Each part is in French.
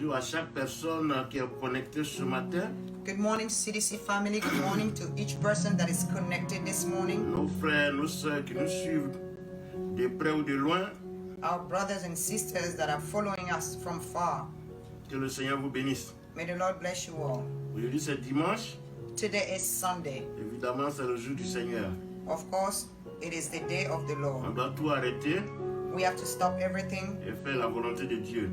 Bonjour à chaque personne qui est connectée ce matin. Good morning, CDC family. Good morning to each person that is connected this morning. Nos frères, nos sœurs qui nous suivent de près ou de loin. Our brothers and sisters that are following us from far. Que le Seigneur vous bénisse. May the Lord bless you all. Aujourd'hui c'est dimanche. Today is Sunday. Évidemment c'est le jour du Seigneur. Of course, it is the day of the On Lord. doit tout arrêter We have to stop everything et faire la volonté de Dieu.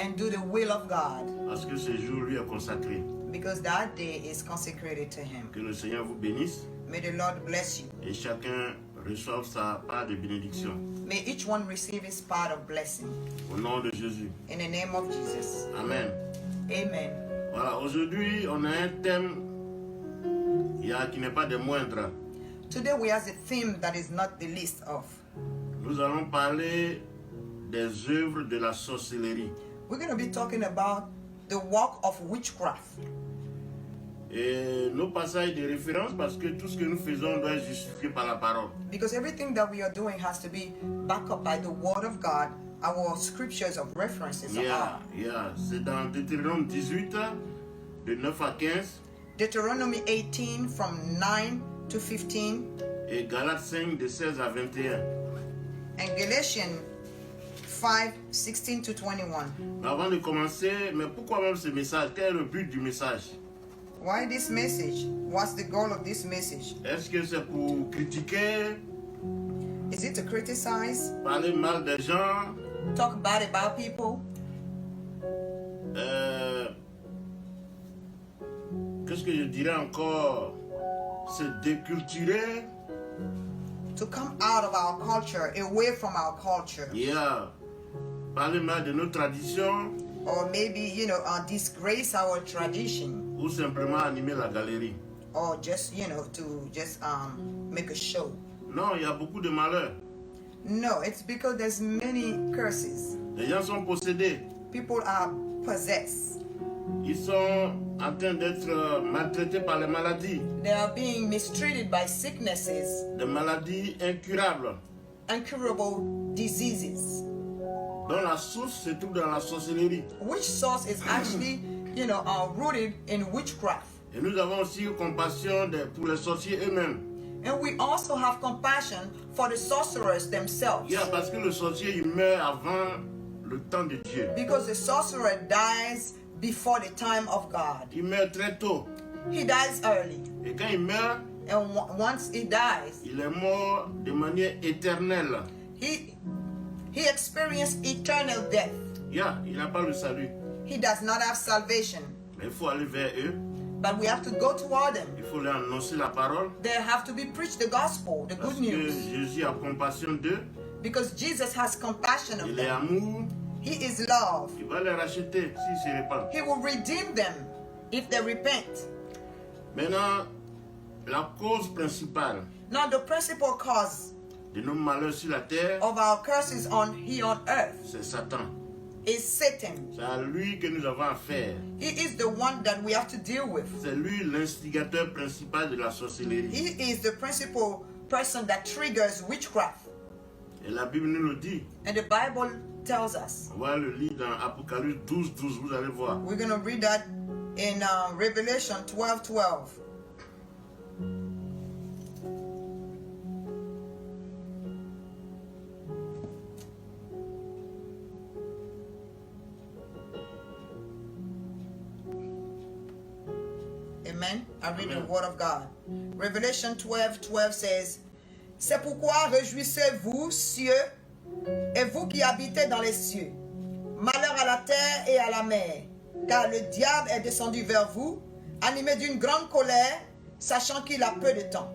and do the will of God Parce que ce jour lui est consacré. because that day is consecrated to Him. Que le Seigneur vous bénisse May the Lord bless you. et chacun reçoive sa part de bénédiction. May each one receive his part of blessing. Au nom de Jésus. In the name of Jesus. Amen. Amen. Voilà, aujourd'hui on a un thème qui n'est pas des moindres. Today we have a theme that is not the least of. Nous allons parler des œuvres de la sorcellerie. We're going to be talking about the work of witchcraft. Et nos passages de référence, parce que tout ce que nous faisons doit être justifié par la parole. Because everything that we are doing has to be backed up by the word of God. Our scriptures of references are C'est dans Deutéronome 18, de 9 à 15, Deuteronomy 18 from 9 to 15 et Galates 5, de 16 à 21. and Galatians 5, 16 to 21. Mais avant de commencer, mais pourquoi même ce message? Quel est le but du message? Why this message? What's the goal of this message? Est-ce que c'est pour critiquer, Is it to criticize, parler mal des gens, talk bad about people? qu'est-ce que je dirais encore? Se déculturer. To come out of our culture, away from our culture? Parler mal de nos traditions Or maybe, disgrace our tradition? ou simplement animer la galerie. Or just, to just make a show? Non, il y a beaucoup de malheurs. No, it's because there's many curses. Les gens sont possédés. People are possessed. Ils sont en train d'être maltraités par les maladies. They are being mistreated by sicknesses, Des maladies incurables. incurable diseases, Dont la source se trouve dans la sorcellerie. which source is actually, rooted in witchcraft. Et nous avons aussi compassion pour les sorciers eux-mêmes. And we also have compassion for the sorcerers themselves. Parce que le sorcier il meurt avant le temps de Dieu. Because the sorcerer dies before the time of God. Il meurt très tôt. He dies early. Et quand il meurt, And once he dies, il est mort de manière éternelle. he experienced eternal death. Il n'a pas le salut. He does not have salvation. Mais il faut aller vers eux. But we have to go toward them. Il faut leur annoncer la parole. They have to be preached the gospel, the Parce good que news. Jésus a compassion d'eux. Because Jesus has compassion of Il est them. amour. He is love. Il va les racheter s'ils se répandent. He will redeem them if they repent. Maintenant, la cause principale Now the principal cause de nos malheurs sur la terre, of our curses here on earth c'est Satan. is Satan. C'est à lui que nous avons affaire. He is the one that we have to deal with. C'est lui l'instigateur principal de la sorcellerie. He is the principal person that triggers witchcraft. Et la Bible nous le dit. And the Bible tells us. On va le lire dans Apocalypse 12, 12, vous allez voir. We're going to read that in Revelation 12, 12. Amen. I read the word of God. Revelation 12, 12 says, c'est pourquoi réjouissez-vous, cieux, et vous qui habitez dans les cieux. Malheur à la terre et à la mer, car le diable est descendu vers vous, animé d'une grande colère, sachant qu'il a peu de temps.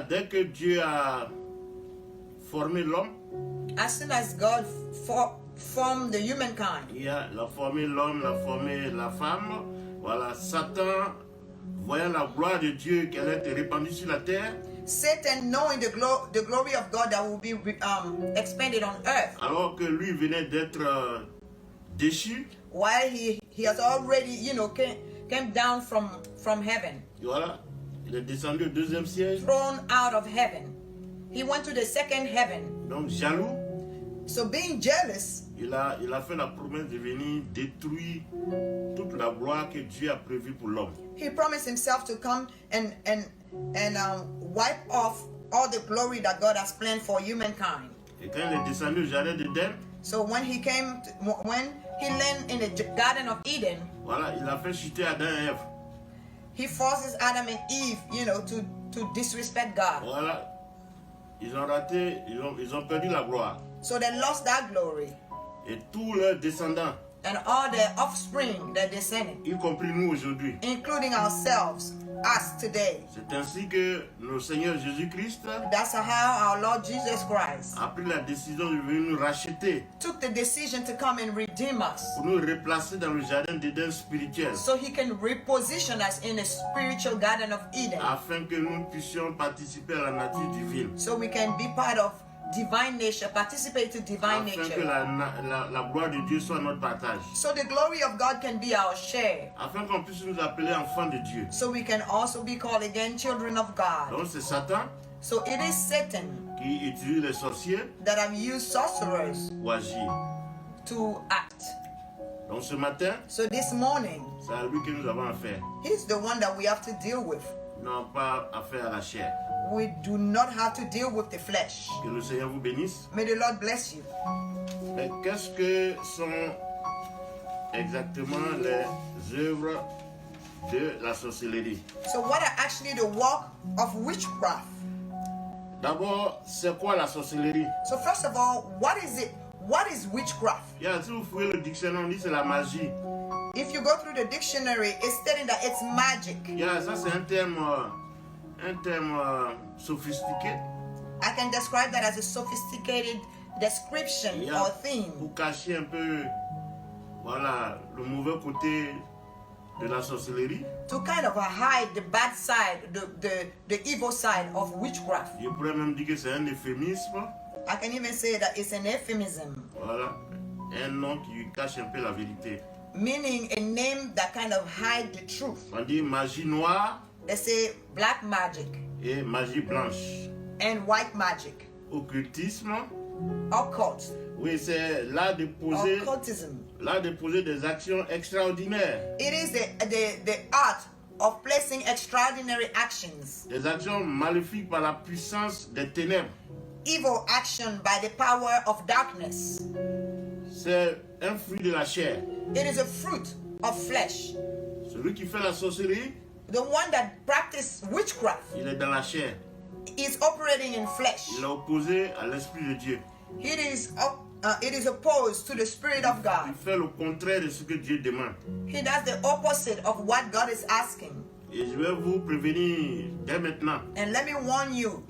Dès que Dieu a formé l'homme, As soon as God formed the humankind, il a formé l'homme, il a formé la femme. Voilà, Satan, voyant la gloire de Dieu qu'elle est répandue sur la terre, Satan, knowing the glory of God that will be expanded on earth, alors que lui venait d'être déchu, while he has already, came down from heaven, voilà, il est descendu au deuxième siège, thrown out of heaven. He went to the second heaven. donc jaloux, So being jealous, il a fait la promesse de venir détruire toute la gloire que Dieu a prévue pour l'homme. He promised himself to come and wipe off all the glory that God has planned for humankind. Et quand il est descendu au jardin d'Éden, So when he landed in the Garden of Eden, voilà, il a fait chuter Adam et Ève. he forces Adam and Eve, to disrespect God. Voilà, ils ont raté, ils ont perdu la gloire. So they lost that glory. Et tous leurs descendants, And all their offspring, their descendants, y compris nous aujourd'hui. including ourselves, us today. C'est ainsi que notre Seigneur Jésus-Christ That's how our Lord Jesus Christ a pris la décision de venir nous racheter took the decision to come and redeem us, pour nous replacer dans le jardin d'Éden spirituel, so he can reposition us in a spiritual Garden of Eden, afin que nous puissions participer à la nature divine, so we can be part of divine nature, participate to divine afin que nature, la gloire de Dieu soit notre partage, so the glory of God can be our share, afin qu'on puisse nous appeler enfants de Dieu. so we can also be called again children of God. Donc c'est Satan So it is Satan qui utilise les sorciers that have used sorcerers pour agir. to act. Donc ce matin, So this morning, c'est à lui que nous avons affaire, he's the one that we have to deal with. non pas affaire à la chair. We do not have to deal with the flesh. Que le Seigneur vous bénisse. May the Lord bless you. Mais qu'est-ce que sont exactement les œuvres de la sorcellerie? So what are actually the work of witchcraft? D'abord, c'est quoi la sorcellerie? So first of all, what is it? What is witchcraft? Si vous fouillez le dictionnaire, on dit c'est la magie. If you go through the dictionary, it's stating that it's magic. Ça c'est un terme sophistiqué. I can describe that as a sophisticated description or theme Pour cacher un peu, voilà, le mauvais côté de la sorcellerie. to kind of hide the bad side, the evil side of witchcraft. Je pourrais même dire que c'est un euphémisme. I can even say that it's an euphemism, Voilà, un nom qui cache un peu la vérité. meaning a name that kind of hide the truth. On dit magie noire They say black magic et magie blanche. and white magic, Occultisme, occult, oui, c'est l'art de poser, occultism. des actions extraordinaires, It is the art of placing extraordinary actions, des actions maléfiques par la puissance des ténèbres. evil action by the power of darkness. C'est un fruit de la chair. It is a fruit of flesh. Celui qui fait la sorcellerie, The one that practices witchcraft il est dans la chair. is operating in flesh. Il est opposé à l'Esprit de Dieu. It is opposed to the Spirit of Il God. fait le contraire de ce que Dieu demande. He does the opposite of what God is asking. Et je vais vous prévenir dès maintenant. And let me warn you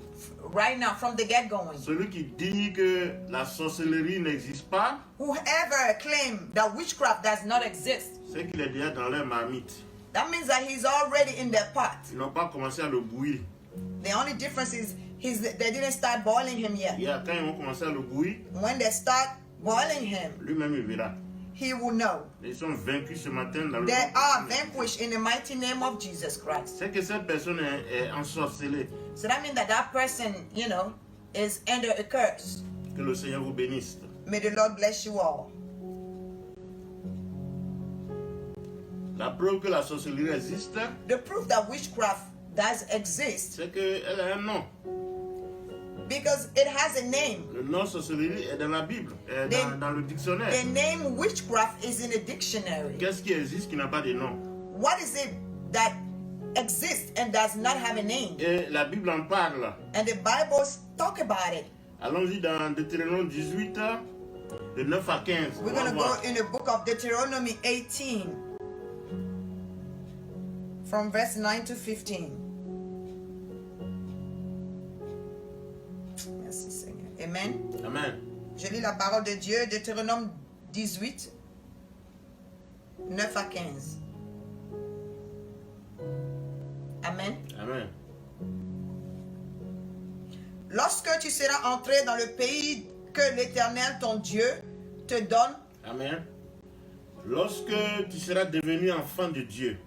right now from the get-going. Celui qui dit que la sorcellerie n'existe pas, Whoever claims that witchcraft does not exist, c'est qu'il est déjà dans leur marmite. that means that he's already in their pot. Ils n'ont pas commencé à le bouillir. The only difference is they didn't start boiling him yet. Quand ils vont commencer à le bouillir, When they start boiling him, lui-même il verra. he will know. Ils sont vaincus ce matin dans le They nom de are Jésus. vanquished in the mighty name of Jesus Christ. C'est que cette personne est ensorcelée. So that means that person, is under a curse. Que le Seigneur vous bénisse. May the Lord bless you all. La preuve que la sorcellerie existe, The proof that witchcraft does exist, c'est qu'elle a un nom. because it has a name. Le nom sorcellerie est dans la Bible, dans le dictionnaire. The name witchcraft is in a dictionary. Qu'est-ce qui existe qui n'a pas de nom? What is it that exists and does not have a name? Et la Bible en parle. And the Bible talk about it. Allons-y dans Deutéronome 18, de 9 à 15. We're On va going to voir. go in the book of Deuteronomy 18, from verse 9 to 15. Merci Seigneur. Amen. Amen. Je lis la parole de Dieu, Deutéronome 18, 9 à 15. Amen. Amen. Lorsque tu seras entré dans le pays que l'Éternel, ton Dieu, te donne, Amen. Lorsque tu seras devenu enfant de Dieu,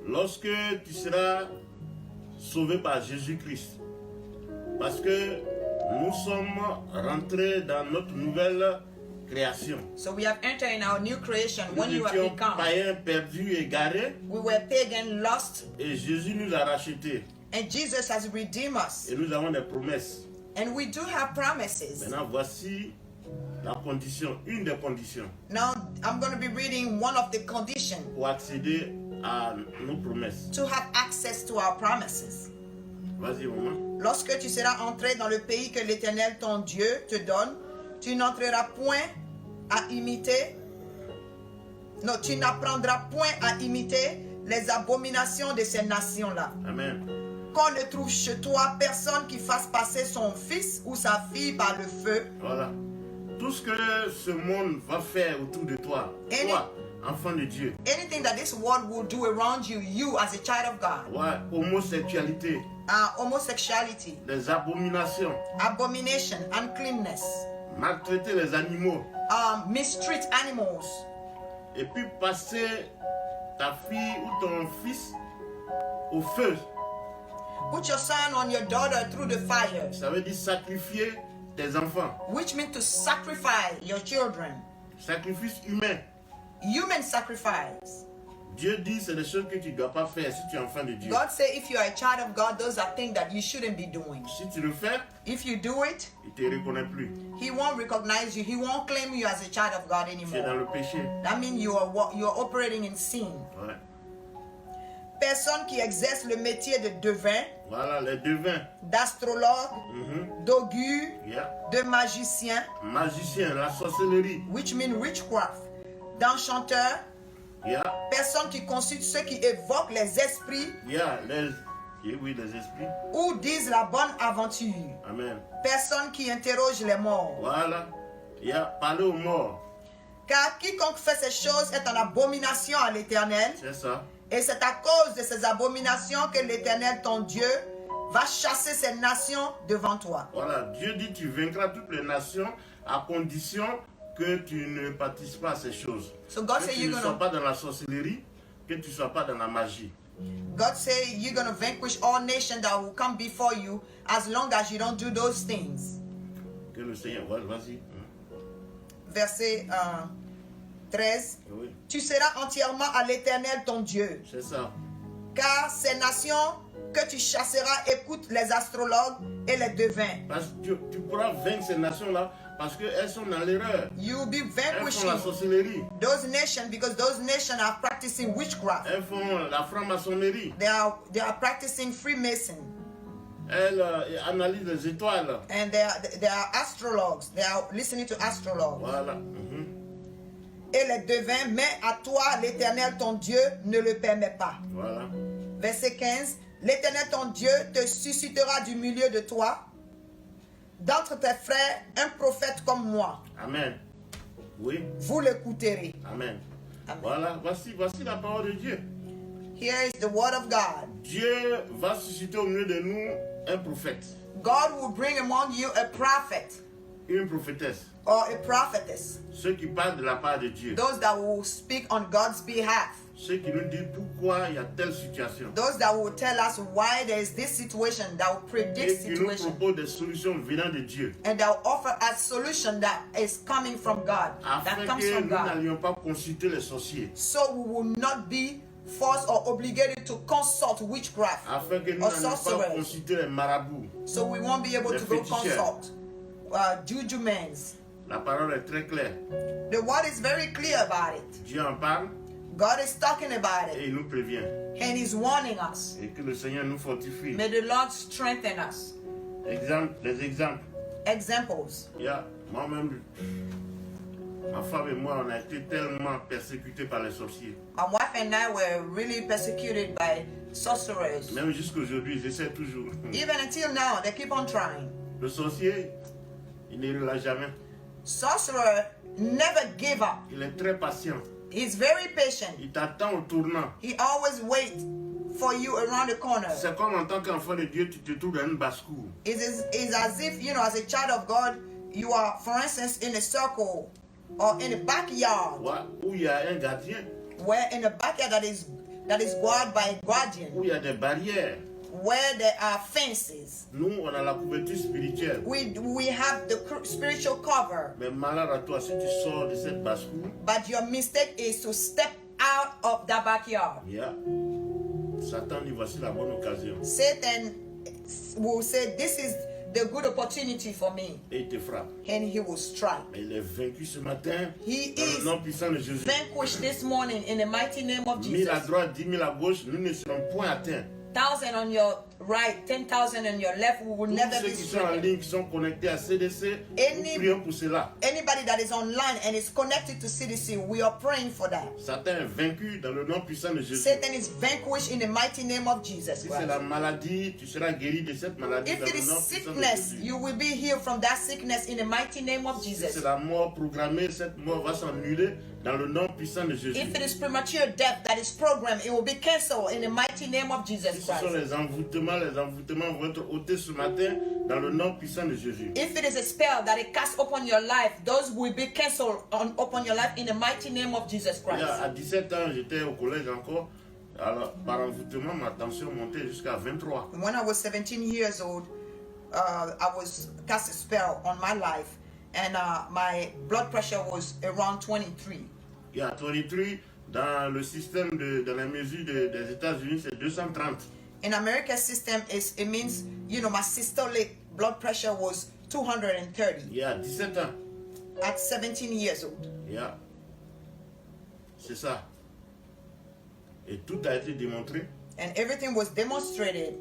lorsque tu seras sauvé par Jésus-Christ, parce que nous sommes rentrés dans notre nouvelle création. So we have entered in our new creation when Nous you have étions become. païens, perdus, égarés, We were pagan, lost, et Jésus nous a rachetés. and Jesus has redeemed us. Et nous avons des promesses. And we do have promises. Maintenant, voici la condition, une des conditions Now, I'm going to be reading one of the conditions pour accéder à nos promesses. to have access to our promises. Vas-y, maman. Lorsque tu seras entré dans le pays que l'Éternel ton Dieu te donne, tu n'entreras point à imiter, non, tu n'apprendras point à imiter les abominations de ces nations-là. Amen. Qu'on ne trouve chez toi personne qui fasse passer son fils ou sa fille par le feu. Voilà. Tout ce que ce monde va faire autour de toi, toi, enfant de Dieu. Anything that this world will do around you, you as a child of God. Ouais, homosexualité, Homosexuality, les abominations, abomination, uncleanness, maltraiter les animaux, mistreat animals, et puis passer ta fille ou ton fils au feu. put your son or your daughter through the fire, Ça veut dire sacrifier tes enfants. which means to sacrifice your children. Sacrifice humain. Human sacrifice. Dieu dit c'est des choses que tu ne dois pas faire si tu es enfant de Dieu. God say if you are a child of God, those are things that you shouldn't be doing. Si tu le fais, If you do it, il ne te reconnaît plus. He won't recognize you. He won't claim you as a child of God Tu es dans anymore. le péché. That means you are operating in sin. Ouais. Personne qui exerce le métier de devin, Voilà, les devins. d'astrologue, d'augure, Yeah. de magicien, Magicien, la sorcellerie. which means witchcraft, d'enchanteur, Yeah. personne qui consulte ceux qui évoquent les esprits Yeah. Oui, les esprits. ou disent la bonne aventure, Amen. personne qui interroge les morts. Voilà. Yeah. Parler aux morts. Car quiconque fait ces choses est en abomination à l'Éternel, C'est ça. et c'est à cause de ces abominations que l'Éternel ton Dieu va chasser ces nations devant toi. Voilà. Dieu dit tu vaincras toutes les nations à condition que tu ne participes pas à ces choses. So God Que say tu you're ne sois gonna, pas dans la sorcellerie, que tu ne sois pas dans la magie. God say you're gonna vanquish all nations that will come before you as long as you don't do those things. Que le Seigneur, vas-y. Verset 13. Oui, Tu seras entièrement à l'Éternel ton Dieu, c'est ça. car ces nations que tu chasseras écoutent les astrologues et les devins. Parce que tu pourras vaincre ces nations-là parce qu'elles sont dans l'erreur. You will be Elles font la vanquishing sorcellerie. those nations because those nations are practicing witchcraft. Elles font la franc-maçonnerie. They are practicing Freemason, Elles analysent les étoiles. and they are astrologues. They are listening to astrologues. Voilà. Et les devins, mais à toi, l'Éternel ton Dieu ne le permet pas. Voilà. Verset 15. L'Éternel ton Dieu te suscitera du milieu de toi, d'entre tes frères, un prophète comme moi. Amen. Oui. Vous l'écouterez. Amen. Amen. Voilà. Voici la parole de Dieu. Here is the word of God. Dieu va susciter au milieu de nous un prophète, God will bring among you a prophet une prophétesse. or a prophetess. Ceux qui parlent de la part de Dieu. Those that will speak on God's behalf. Ceux qui nous disent pourquoi il y a telle situation. Those that will tell us why there is this situation, that will predict Et qui nous situation. proposent des solutions venant de Dieu. And that will offer us solution that is coming from God. That Afin comes que from nous God. n'allions pas consulter les sorciers. So we will not be forced or obligated to consult witchcraft Afin que nous or n'allions pas sorcerers. consulter les marabouts. So we won't be able Les to go féticheurs. consult juju mans. La parole est très claire. The word is very clear about it. Dieu en parle God is talking about et it, il nous prévient. and He's warning us. Et que le Seigneur nous fortifie. May the Lord strengthen us. Les exemples. Examples. Il y a moi-même, ma femme et moi, on a été tellement persécutés par les sorciers. My wife and I were really persecuted by sorcerers. Même jusqu'aujourd'hui, j'essaie toujours. Even until now, they keep on trying. Le sorcier, il ne relâche jamais. Sorcerer never give up. Il est très patient. He's very patient. Il t'attend au tournant. He always waits for you around the corner. C'est comme en tant qu'enfant de Dieu, tu te trouves dans une basse-cour. It's as if, as a child of God, you are, for instance, in a circle or in a backyard, Où il y a un gardien, where in a backyard that is guarded by a guardian, où il y a des barrières. where there are fences. Nous, on a la couverture spirituelle. We have the spiritual cover. Mais malheur à toi si tu sors de cette basse-cour. But your mistake is to step out of the backyard. Yeah. Satan dit voici la bonne occasion. Satan will say, this is the good opportunity for me. Et il te frappe. And he will strike. Mais il est vaincu ce matin He dans le is nom puissant de Jésus. vanquished this morning in the mighty name of 1000 à Jesus. droite, 10 000 à gauche, nous ne serons point atteints. 1,000 on your right, 10,000 on your left, we will Tous never ceux be qui sont en stricken. ligne, qui sont connectés à CDC, Any- nous prions pour cela. Anybody that is online and is connected to CDC, we are praying for that. Satan est vaincu dans le nom puissant de Jésus. Satan is vanquished in the mighty name of Jesus Si c'est Christ. la maladie, tu seras guéri de cette maladie If dans it le is nom puissant de sickness, Jésus. you will be healed from that sickness in the mighty name of Si Jesus. c'est la mort programmée, cette mort va s'annuler dans le nom puissant de Jésus. If it is premature death that is programmed, it will be cancelled in the mighty name of Si Jesus ce sont Christ. les envoûtements vont être ôtés ce matin dans le nom puissant de Jésus. If it is a spell that it casts upon your life, those will be cancelled upon your life in the mighty name of Jesus Il y Christ. a- À 17 ans, j'étais au collège encore. Alors, par envoûtement, ma tension montait jusqu'à 23. When I was 17 years old, I was cast a spell on my life, and my blood pressure was around 23. Il y a 23 dans le système dans la mesure des États-Unis, c'est 230. In America's system, it means, you know, my systolic blood pressure was 230 Il y a 17 ans. at 17 years old. C'est ça. Et tout a été démontré. And everything was demonstrated.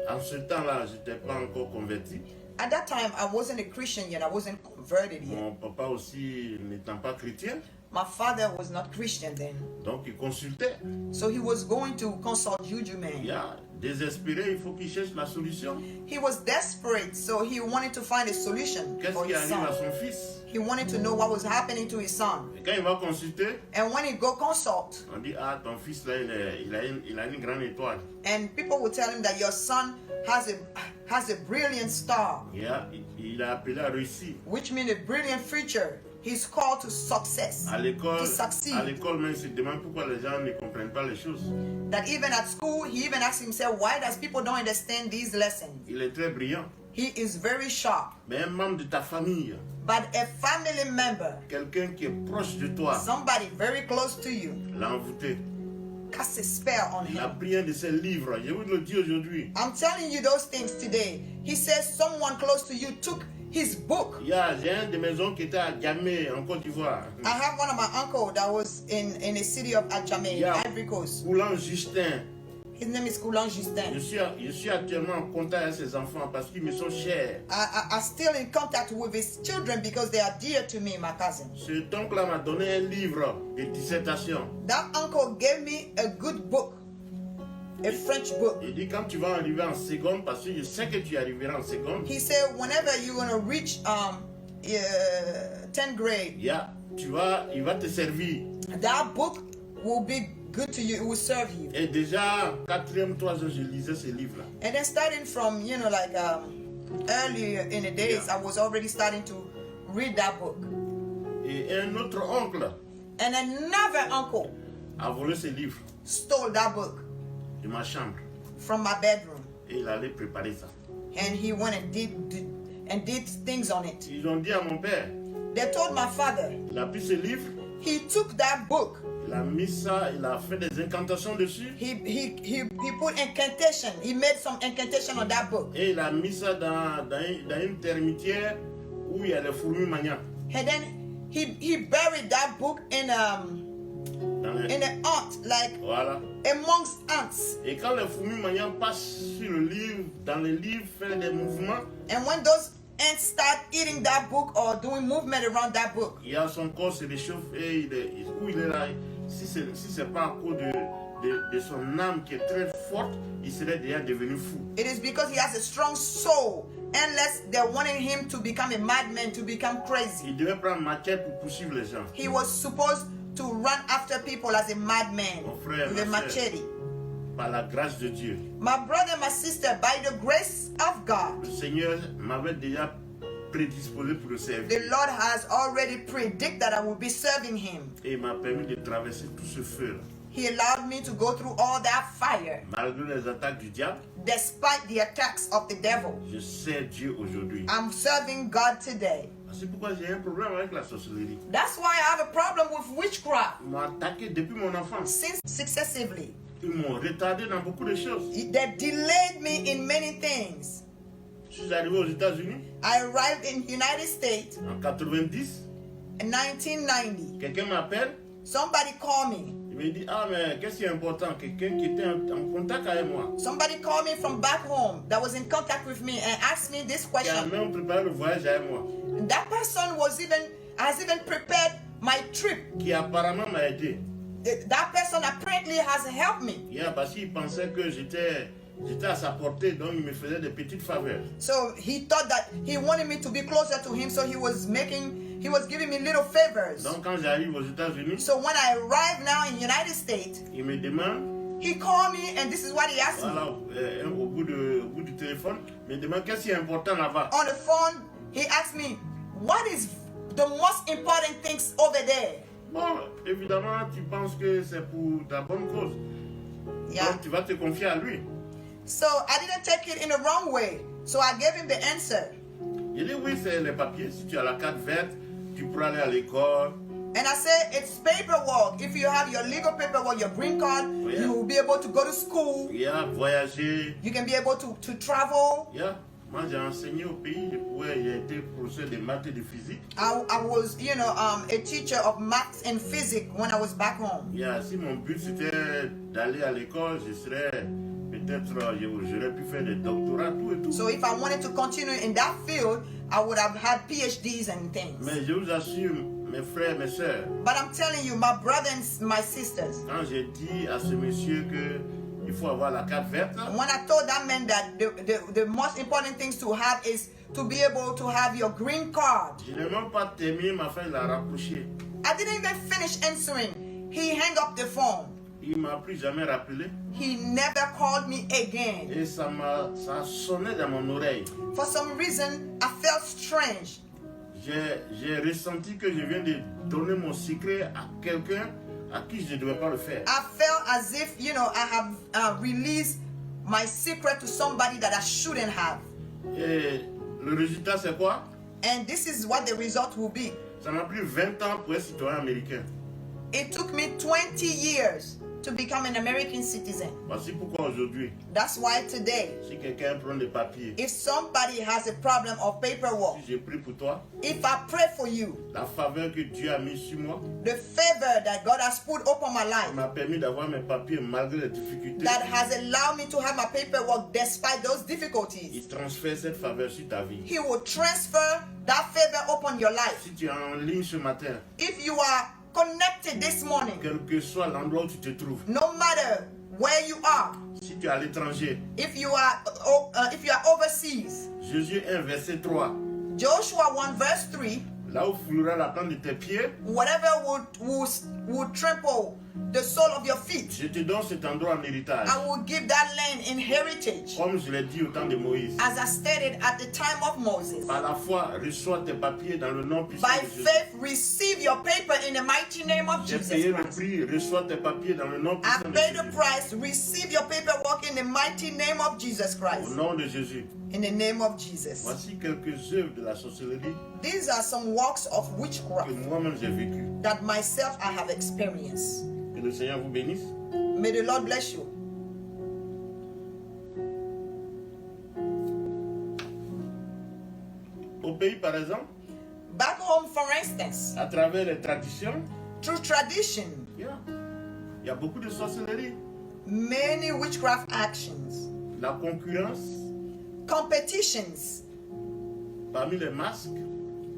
En ce temps-là, je n'étais pas encore converti. At that time, I wasn't a Christian yet. I wasn't converted yet. Mon papa aussi n'étant pas chrétien. My father was not Christian then. Donc il consultait. So he was going to consult Juju Il man. y a désespéré, il faut qu'il cherche la solution. He was desperate, so he wanted to find a solution Qu'est-ce for qui his arrive à son. son fils? He wanted to know what was happening to his son. Et quand il va consulter, And when he go consult, on dit, ah, ton fils là, il a une grande étoile. and people will tell him that your son has a brilliant star, Il a appelé à réussir. which means a brilliant future. He's called to success, À l'école, to succeed. même, il se demande pourquoi les gens ne comprennent pas les choses. That even at school, he even asked himself, why does people don't understand these lessons? Il est très brillant. He is very sharp. Mais un membre de ta famille, But a family member, quelqu'un qui est proche de toi, somebody very close to you, l'a envoûté. cast a spell on Il a him. pris un de ses livres. Je vous le dis aujourd'hui. I'm telling you those things today. He says someone close to you took his book. J'ai un de mes oncles qui était à Gamay, en Côte d'Ivoire. I have one of my uncle that was in the city of Adjamé, Yeah. Ivory Coast. Coulant Justin. His name is Coulant Justin. Je suis actuellement en contact avec ses enfants parce qu'ils me sont chers. I'm still in contact with his children because they are dear to me, my cousin. Cet oncle-là m'a donné un livre de dissertation. That uncle gave me a good book, a French book. Il dit quand tu vas arriver en seconde, parce que je sais que tu arriveras en seconde, He said whenever you're gonna reach 10th grade, il va te servir. that book will be good to you. It will serve you. Et déjà, 4e, 3e, je lisais ce livre-là. And then starting from earlier in the days, Yeah. I was already starting to read that book. Et un autre oncle And another uncle a volé ce livre stole that book de ma chambre. from my bedroom, Et il allait préparer ça. and he went and did things on it. Ils ont dit à mon père, They told my father, il a pris ce livre, he took that book. il a mis ça, il a fait des incantations dessus. He put incantation. He made some incantation on that book. Et il a mis ça dans une termitière où il y a les fourmis maniaques. And then he buried that book in Dans les- an ant, like Voilà. amongst ants. Et quand les fourmis maniaques passent sur le livre, dans le livre, font des mouvements, And when those ants start eating that book or doing movement around that book, il y a son corps se réchauffe et où il est là. Si c'est pas à cause de son âme qui est très forte, il serait déjà devenu fou. it is because he has a strong soul. Unless they're wanting him to become a madman, to become crazy. Il devait prendre machette pour poursuivre les gens. He was supposed to run after people as a madman Mon frère, with a ma sœur. machete. Par la grâce de Dieu. My brother, my sister, by the grace of God, Le Seigneur m'avait déjà prédisposé pour le servir. the Lord has already predicted that I will be serving him. Et il m'a permis de traverser tout ce feu. He allowed me to go through all that fire. Malgré les attaques du diable, Despite the attacks of the devil, je sers Dieu aujourd'hui. I'm serving God today. C'est pourquoi j'ai un problème avec la sorcellerie. That's why I have a problem with witchcraft. Ils m'ont attaqué depuis mon enfance. Since successively, Ils m'ont retardé dans beaucoup de choses. they delayed me in many things. Je suis arrivé aux États-Unis I arrived in the United States en 90. in 1990. Quelqu'un m'appelle, Somebody called me. il me dit, ah mais qu'est-ce qui est important? Quelqu'un qui était en contact avec moi, Somebody called me from back home that was in contact with me and asked me this qui a question. même préparé le voyage avec moi, That person has even prepared my trip. qui apparemment m'a aidé. That person apparently has helped me. Yeah, parce qu'il pensait que j'étais à sa portée, donc il me faisait des petites faveurs. So he thought that he wanted me to be closer to him, so he was giving me little favors. Donc quand j'arrive aux États-Unis, So when I arrived now in the United States, il me demande, he called me and this is what he asked me. voilà, au bout du téléphone, il me demande qu'est-ce qui est important là-bas. On the phone, he asked me, what is the most important things over there? Bon, évidemment, tu penses que c'est pour ta bonne cause. Yeah. Donc tu vas te confier à lui. So I didn't take it in the wrong way. So I gave him the answer. Il dit oui, c'est les papiers. Si tu as la carte verte, tu pourras aller à l'école. And I said, it's paperwork. If you have your legal paperwork, your green card, yeah. you will be able to go to school. Yeah, voyager. You can be able to travel. Yeah. Moi, j'ai enseigné au pays. J'ai été professeur de maths et de physique. I was, a teacher of maths and physics when I was back home. Yeah, si mon but c'était d'aller à l'école, je serais peut-être, j'aurais pu faire des doctorats, tout et tout. So if I wanted to continue in that field, I would have had PhDs and things. Mais je vous assure, mes frères, mes sœurs, But I'm telling you, my brothers and my sisters, quand j'ai dit à ce monsieur que il faut avoir la carte verte, when I told that man that the most important things to have is to be able to have your green card, je n'ai même pas terminé ma fin, il a raccroché. I didn't even finish answering. He hung up the phone. Il m'a plus jamais rappelé. He never called me again. Et ça a sonné dans mon oreille. For some reason, I felt strange. J'ai ressenti que je viens de donner mon secret à quelqu'un à qui je ne devais pas le faire. I felt as if, I have released my secret to somebody that I shouldn't have. Et le résultat, c'est quoi? And this is what the result will be. Ça m'a pris 20 ans pour être citoyen américain. It took me 20 years to become an American citizen. Voici pourquoi aujourd'hui, That's why today, si quelqu'un prend des papiers, if somebody has a problem of paperwork, si j'ai pris pour toi, if I pray for you, la faveur que Dieu a mise sur moi, the favor that God has put upon my life, m'a permis d'avoir mes papiers malgré les difficultés. that has allowed me to have my paperwork despite those difficulties, Il transfère cette faveur sur ta vie. He will transfer that favor upon your life. Si tu es en ligne ce matin, If you are connected this morning, quel que soit l'endroit où tu te trouves, no matter where you are, si tu es à l'étranger, if you are overseas, Jésus 1, verset 3, Joshua 1 verse 3, là où foulera la plante de tes pieds, whatever would trample the sole of your feet, je te donne cet endroit en héritage. I will give that land in heritage. Comme je l'ai dit au temps de Moïse. As I stated at the time of Moses. Par la foi, reçois tes papiers dans le nom puissant By de Jésus. faith, receive your paper in the mighty name of J'ai Jesus payé le Christ. prix, reçois tes papiers dans le nom I puissant de paid the Jésus. price, receive your paperwork in the mighty name of Jesus Au Christ. nom de Jésus. In the name of Jesus. Voici quelques œuvres de la sorcellerie These are some works of que witchcraft moi-même j'ai vécues. that myself I have experienced. Que le Seigneur vous bénisse. May the Lord bless you. Au pays, par exemple, Back home, for instance, à travers les traditions, through tradition, il y a beaucoup de sorcellerie. many witchcraft actions, La concurrence competitions parmi les masques,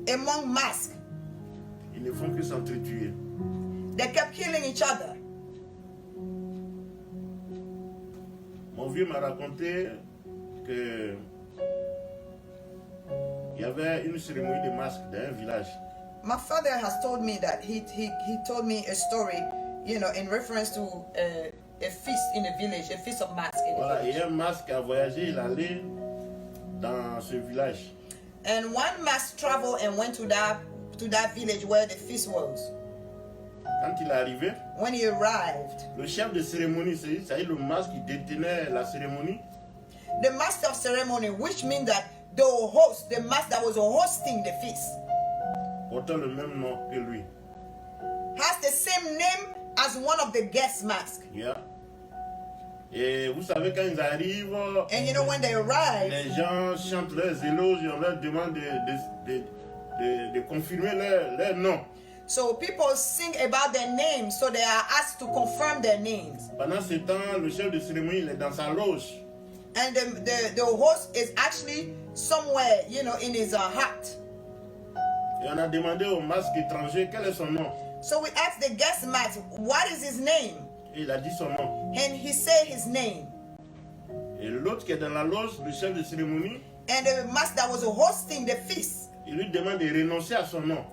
among masks. ils ne font que s'entretuer. They kept killing each other. Mon vieux m'a raconté que il y avait une cérémonie de masques dans un village. My father has told me that he told me a story, in reference to a feast in a village, a feast of masks in a Voilà, village. et un masque a voyagé, il allait dans ce village. And one mask traveled and went to that village where the feast was. quand il est arrivé, when he arrived, le chef de cérémonie, c'est-à-dire le masque qui détenait la cérémonie, the master of ceremony, which means that the host, the master that was hosting the feast, portait le même nom que lui. has the same name as one of the guest masks. Yeah. Et vous savez, quand ils arrivent, And you know, when they arrive, les gens chantent leurs éloges et on leur demande de confirmer leur nom. so people sing about their names, so they are asked to confirm their names. Pendant ce temps, le chef de cérémonie il est dans sa loge. And the host is actually somewhere, you know, in his hut. Et on a demandé au masque étranger quel est son nom. So we asked the guest mask, what is his name? Et il a dit son nom. And he said his name. Et l'autre qui est dans la loge, le chef de cérémonie, And the mask that was hosting the feast il lui demande de renoncer à son nom.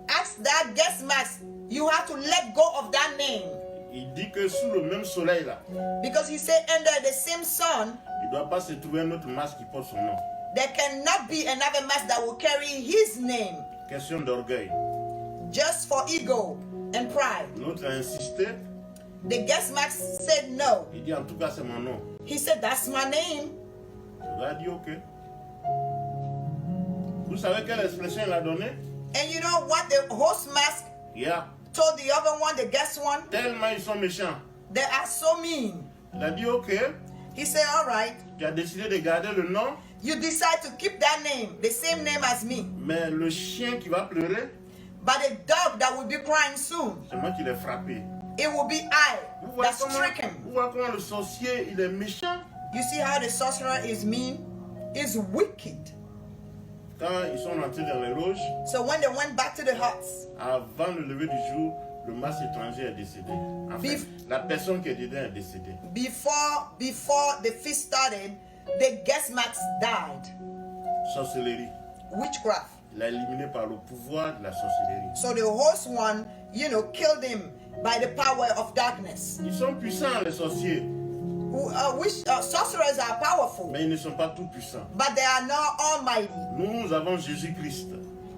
asked that guest mask, you have to let go of that name. Il dit que sous le même soleil là, Because he said under the same sun, il ne doit pas se trouver un autre masque qui porte son nom. there cannot be another mask that will carry his name. Question d'orgueil. Just for ego and pride. L'autre a insisté. The guest mask said no. Il dit en tout cas c'est mon nom. He said, that's my name. Il a dit ok. Vous savez quelle expression il a donnée? And you know what the host mask Yeah. told the other one, the guest one? Tellement ils sont méchants. They are so mean. Il a dit ok. He said, all right, Tu as décidé de garder le nom, you decide to keep that name, the same name as me. mais le chien qui va pleurer, But the dog that will be crying soon, c'est moi qui l'ai frappé. it will be I Vous voyez that comment, struck him. vous voyez comment le sorcier il est méchant? You see how the sorcerer is mean? Is wicked. Quand ils sont rentrés dans les loges, So when they went back to the huts, avant le lever du jour, le masque étranger est décédé. En fait, la personne qui est dedans est décédée. before the feast started, the guest mask died. Sorcellerie. Witchcraft. Il a éliminé par le pouvoir de la sorcellerie. So the host one, you know, killed him by the power of darkness. Ils sont puissants, les sorciers, Sorcerers are powerful, mais ils ne sont pas tout puissants. but they are not almighty. Nous avons Jésus-Christ.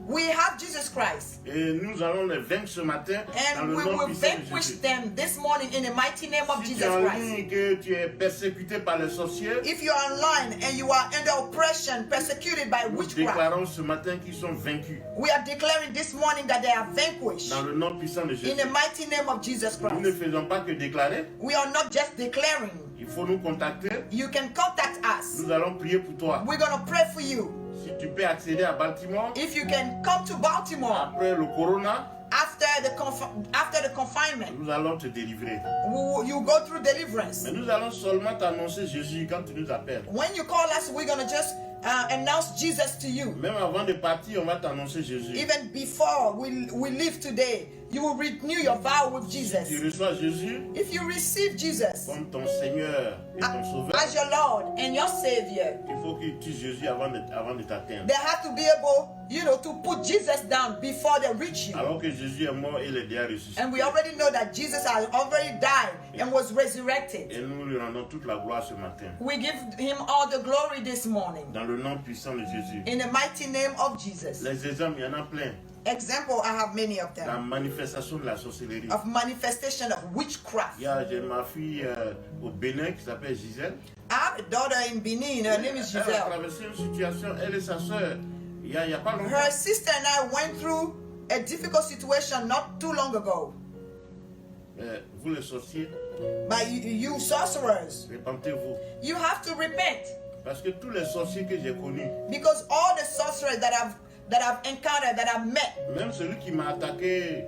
We have Jesus Christ, Et nous allons les vaincre ce matin dans and le we nom will puissant de vanquish Jésus. them this morning in the mighty name of Si tu es Jesus en Christ. ligne que tu es persécuté par les sorciers, If you are online and you are under oppression, persecuted by nous witchcraft, déclarons ce matin qu'ils sont vaincus we are declaring this morning that they are vanquished dans le nom puissant de in Jésus. the mighty name of Jesus Nous ne Christ. faisons pas que déclarer, We are not just declaring. il faut nous contacter. You can contact us. Nous allons prier pour toi. We're going to pray for you. Si tu peux accéder à Baltimore, If you can come to Baltimore après le corona, after the confinement, nous allons te délivrer. you go through deliverance. Mais nous allons seulement t'annoncer Jésus quand tu nous appelles. When you call us, we're going to just announce Jesus to you. Même avant de partir, on va t'annoncer Jésus. Even before we leave today, you will renew your vow with Tu Jesus. reçois Jésus If you receive Jesus comme ton Seigneur et ton Sauveur. as your Lord and your Savior, Il faut que tu tues Jésus avant de t'atteindre. they have to be able, you know, to put Jesus down before they reach you. Alors que Jésus est mort et il est déjà ressuscité. And we already know that Jesus has already died and was resurrected. Et nous lui rendons toute la gloire ce matin. We give him all the glory this morning. Dans le nom puissant de Jésus. In the mighty name of Jesus. Les exemples, il y en a plein. Example, I have many of La them. manifestation de la sorcellerie. Of manifestation of witchcraft. J'ai ma fille au Bénin qui s'appelle Gisèle. I have a daughter in Benin. Her name is Elle a Giselle. traversé une situation, elle et sa soeur, il y a pas longtemps. Her sister and I went through a difficult situation not too long ago. Vous les sorciers, But you sorcerers, répentez-vous. you have to repent. Parce que tous les sorciers que j'ai connus, Because all the sorcerers that I've encountered, that I've met, même celui qui m'a attaqué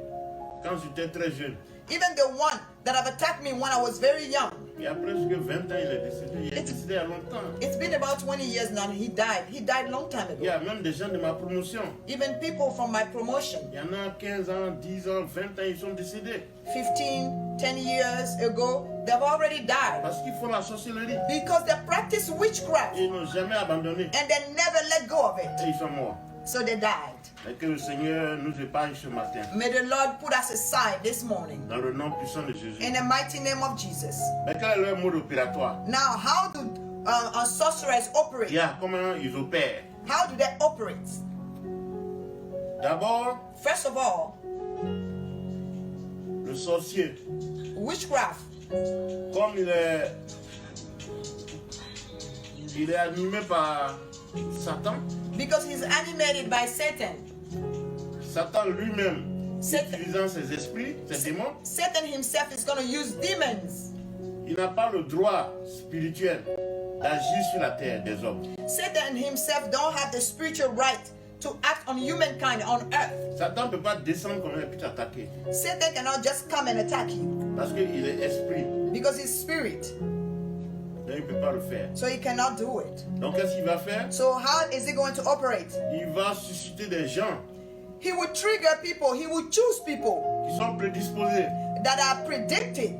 quand j'étais très jeune, even the one that have attacked me when I was very young, il y a presque 20 ans, il est décédé. Il est décédé il y a longtemps. it's been about 20 years now. He died. He died long time Il y ago. a même des gens de ma promotion. Even people from my promotion, Il y en a 15 ans, 10 ans, 20 ans, ils sont décédés. 15, 10 years ago, they've already died. Parce qu'ils font la sorcellerie. Because they practice witchcraft Et ils n'ont jamais abandonné. and they never let go of it. Et ils sont morts. So they died. Et que le Seigneur nous épargne ce matin. May the Lord put us aside this morning. Dans le nom puissant de Jésus. In the mighty name of Jesus. Mais quel est leur mode opératoire? Now, how do sorcerers operate? Comment ils opèrent? How do they operate? D'abord, First of all, sorcier, Witchcraft. comme il est animé par Satan, Because he's animated by Satan. Satan lui-même, Satan. utilisant ses esprits, ses démons, Satan himself is going to use demons. il n'a pas le droit spirituel d'agir sur la terre des hommes. Satan himself don't have the spiritual right to act on humankind on earth. Satan ne peut pas descendre comme il peut t'attaquer Satan cannot just come and attack you parce qu'il est esprit, because he's spirit. donc il ne peut pas le faire. So he cannot do it. Donc qu'est-ce qu'il va faire? So how is he going to operate? Il va susciter des gens He would trigger people. He would choose people qui sont prédisposés, that are predicted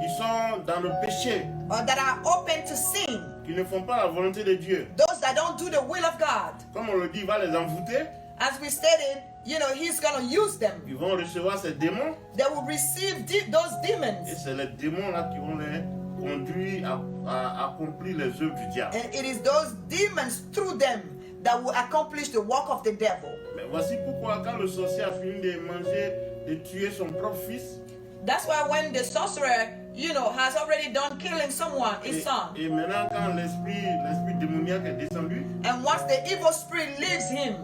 qui sont dans le péché, or that are open to sin. qui ne font pas la volonté de Dieu. Those that don't do the will of God. Comme on le dit, il va les envoûter, As we stated, he's going to use them. ils vont recevoir ces démons, They will receive those et demons. c'est les démons-là qui vont les conduire à accomplir les œuvres du diable. And it is those demons through them that will accomplish the work of the devil. Mais voici pourquoi quand le sorcier a fini de manger, de tuer son propre fils, That's why when the sorcerer, has already done killing someone, his son, et maintenant quand l'esprit démoniaque est descendu, and once the evil spirit leaves him,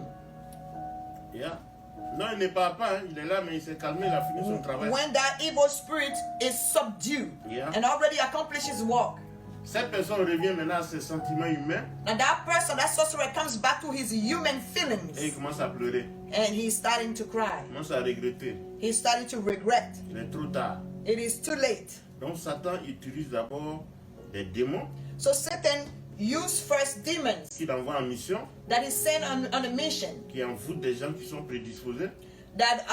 non, il ne parle pas, hein, il est là, mais il s'est calmé, il a fini son travail. when that evil spirit is subdued Yeah. and already accomplished his work, Cette personne revient maintenant à ses sentiments humains and that person, that sorcerer, comes back to his human et il feelings, commence à pleurer, and he's starting to cry. il commence à regretter. He's starting to regret. Il est trop tard. It is too late. Donc Satan utilise d'abord des démons So Satan used first demons qu'il envoie en mission, that is sent on a mission qui envoûtent des gens qui sont prédisposés that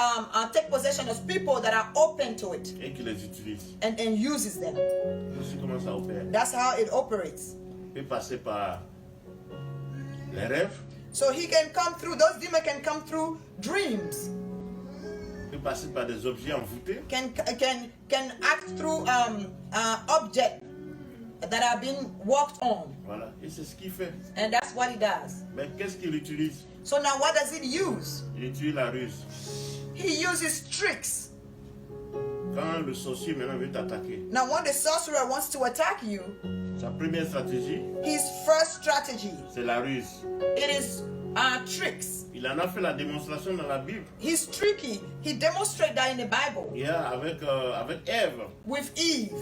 take possession of people that are open to it et qui les utilise. and uses them. Voici comment ça opère. That's how it operates. Il peut passer par les rêves, So he can come through, those demons can come through dreams, il peut passer par des objets envoûtés, can act through objects that are being worked on. voilà, et c'est ce qu'il fait. And that's what he does. Mais qu'est-ce qu'il utilise? So now what does it use? Il utilise la ruse. He uses tricks. Quand le sorcier maintenant veut t'attaquer, Now when the sorcerer wants to attack you, sa première stratégie, his first strategy, c'est la ruse. it is tricks. Il en a fait la démonstration dans la Bible. He's tricky. He demonstrated that in the Bible Hier, avec Ève, with Eve.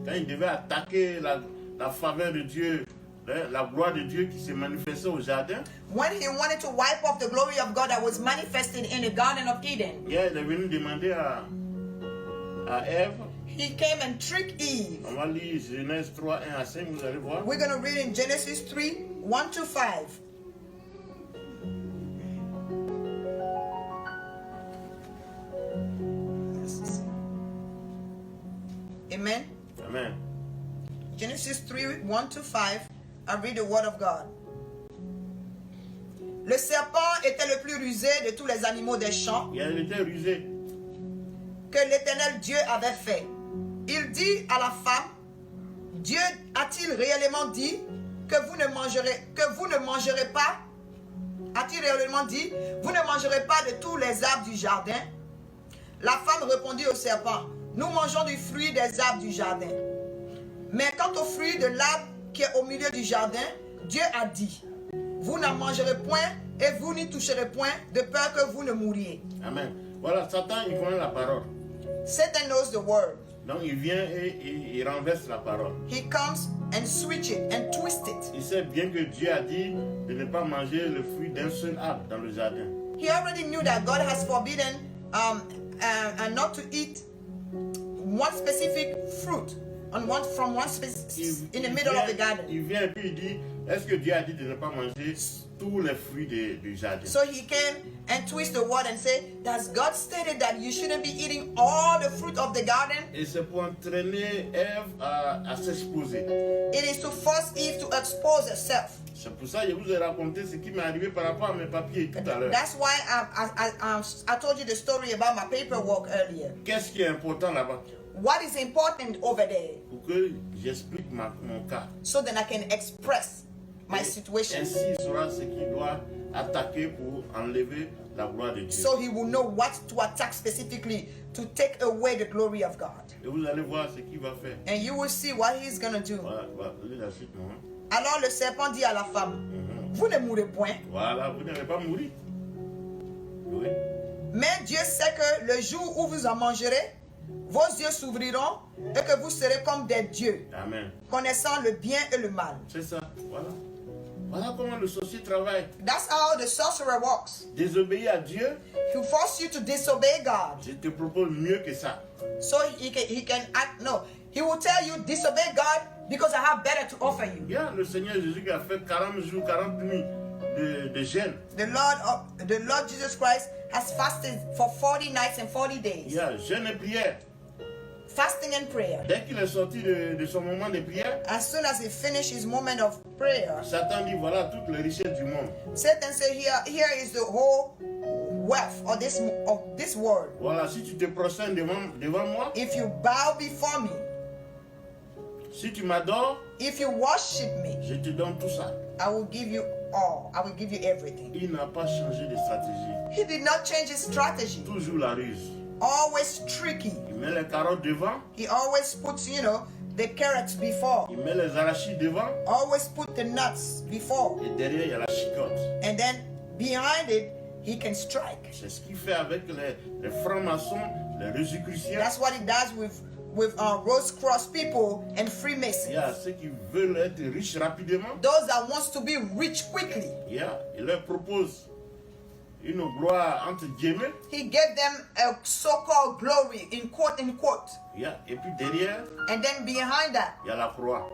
quand il devait attaquer la faveur de Dieu, la gloire de Dieu qui s'est manifestée au jardin, When he wanted to wipe off the glory of God that was manifested in the Garden of Eden, hier, il est venu demander à Ève, he came and tricked Eve. on va lire Genèse 3, 1 à 5, vous allez voir. We're going to read in Genesis 3, 1 to 5. Amen. Amen. Genesis 3, 1 to 5. I read the word of God. Le serpent était le plus rusé de tous les animaux des champs Il était rusé. que l'Éternel Dieu avait fait. Il dit à la femme, Dieu a-t-il réellement dit que vous ne mangerez pas? A-t-il réellement dit, vous ne mangerez pas de tous les arbres du jardin? La femme répondit au serpent, nous mangeons du fruit des arbres du jardin. Mais quant au fruit de l'arbre qui est au milieu du jardin, Dieu a dit, vous n'en mangerez point et vous n'y toucherez point de peur que vous ne mouriez. Amen. Voilà, Satan, il connaît la parole. Satan knows the word. Donc il vient et il renverse la parole. He comes and switch it and twist it. Il sait bien que Dieu a dit de ne pas manger le fruit d'un seul arbre dans le jardin. He already knew that God has forbidden not to eat one specific fruit in the middle of the garden. Il vient et puis il dit, est-ce que Dieu a dit de ne pas manger tous les fruits du jardin? So he came and twist the word and said, does God stated that you shouldn't be eating all the fruit of the garden? Et c'est pour entraîner Ève à s'exposer. It is to force Eve to expose herself. C'est pour ça que je vous ai raconté ce qui m'est arrivé par rapport à mes papiers tout à l'heure. That's why I told you the story about my paperwork earlier. Qu'est-ce qui est important là-bas? What is important over there? Pour que j'explique mon cas. So then I can express my situation. Ainsi, il saura ce qu'il doit attaquer pour enlever la gloire de Dieu. So he will know what to attack specifically to take away the glory of God. Et vous allez voir ce qu'il va faire. And you will see what he's going to do. Voilà, voilà, lisez la suite, non? Alors le serpent dit à la femme, vous ne mourrez point. Voilà, vous n'allez pas mourir. Oui. Mais Dieu sait que le jour où vous en mangerez, vos yeux s'ouvriront et que vous serez comme des dieux, Amen. connaissant le bien et le mal. C'est ça, voilà. Voilà comment le sorcier travaille. That's how the sorcerer works. Désobéir à Dieu, He forces you to disobey God. je te propose mieux que ça. So he can act. No, he will tell you disobey God because I have better to offer you. Yeah, le Seigneur Jésus qui a fait 40 jours, 40 nuits de jeûne. The Lord Jesus Christ has fasted for 40 nights and 40 days. Yeah, jeûne et prière. Fasting and prayer. Dès qu'il est sorti de son moment de prière, As soon as he finished his moment of prayer, Satan dit voilà toutes les richesses du monde. Satan said, here is the whole wealth of this world. Voilà, si tu te prosternes devant moi, If you bow before me, si tu m'adores, if you worship me, je te donne tout ça. I will give you all. I will give you everything. Il n'a pas changé de stratégie. He did not change his strategy. Toujours la ruse. Always tricky. Il met les carottes devant, He always puts, the carrots before. il met les arachides devant, Always put the nuts before. et derrière il y a la chicotte. And then behind it, he can strike. C'est ce qu'il fait avec les francs-maçons, les Rosicruciens. That's what he does with Rose Cross people and Freemasons. Il y a ceux qui veulent être riches rapidement. Those that wants to be rich quickly. Il leur propose une gloire entre guillemets. He gave them a so-called glory in quote. Et puis derrière, And then behind that, il y a la croix.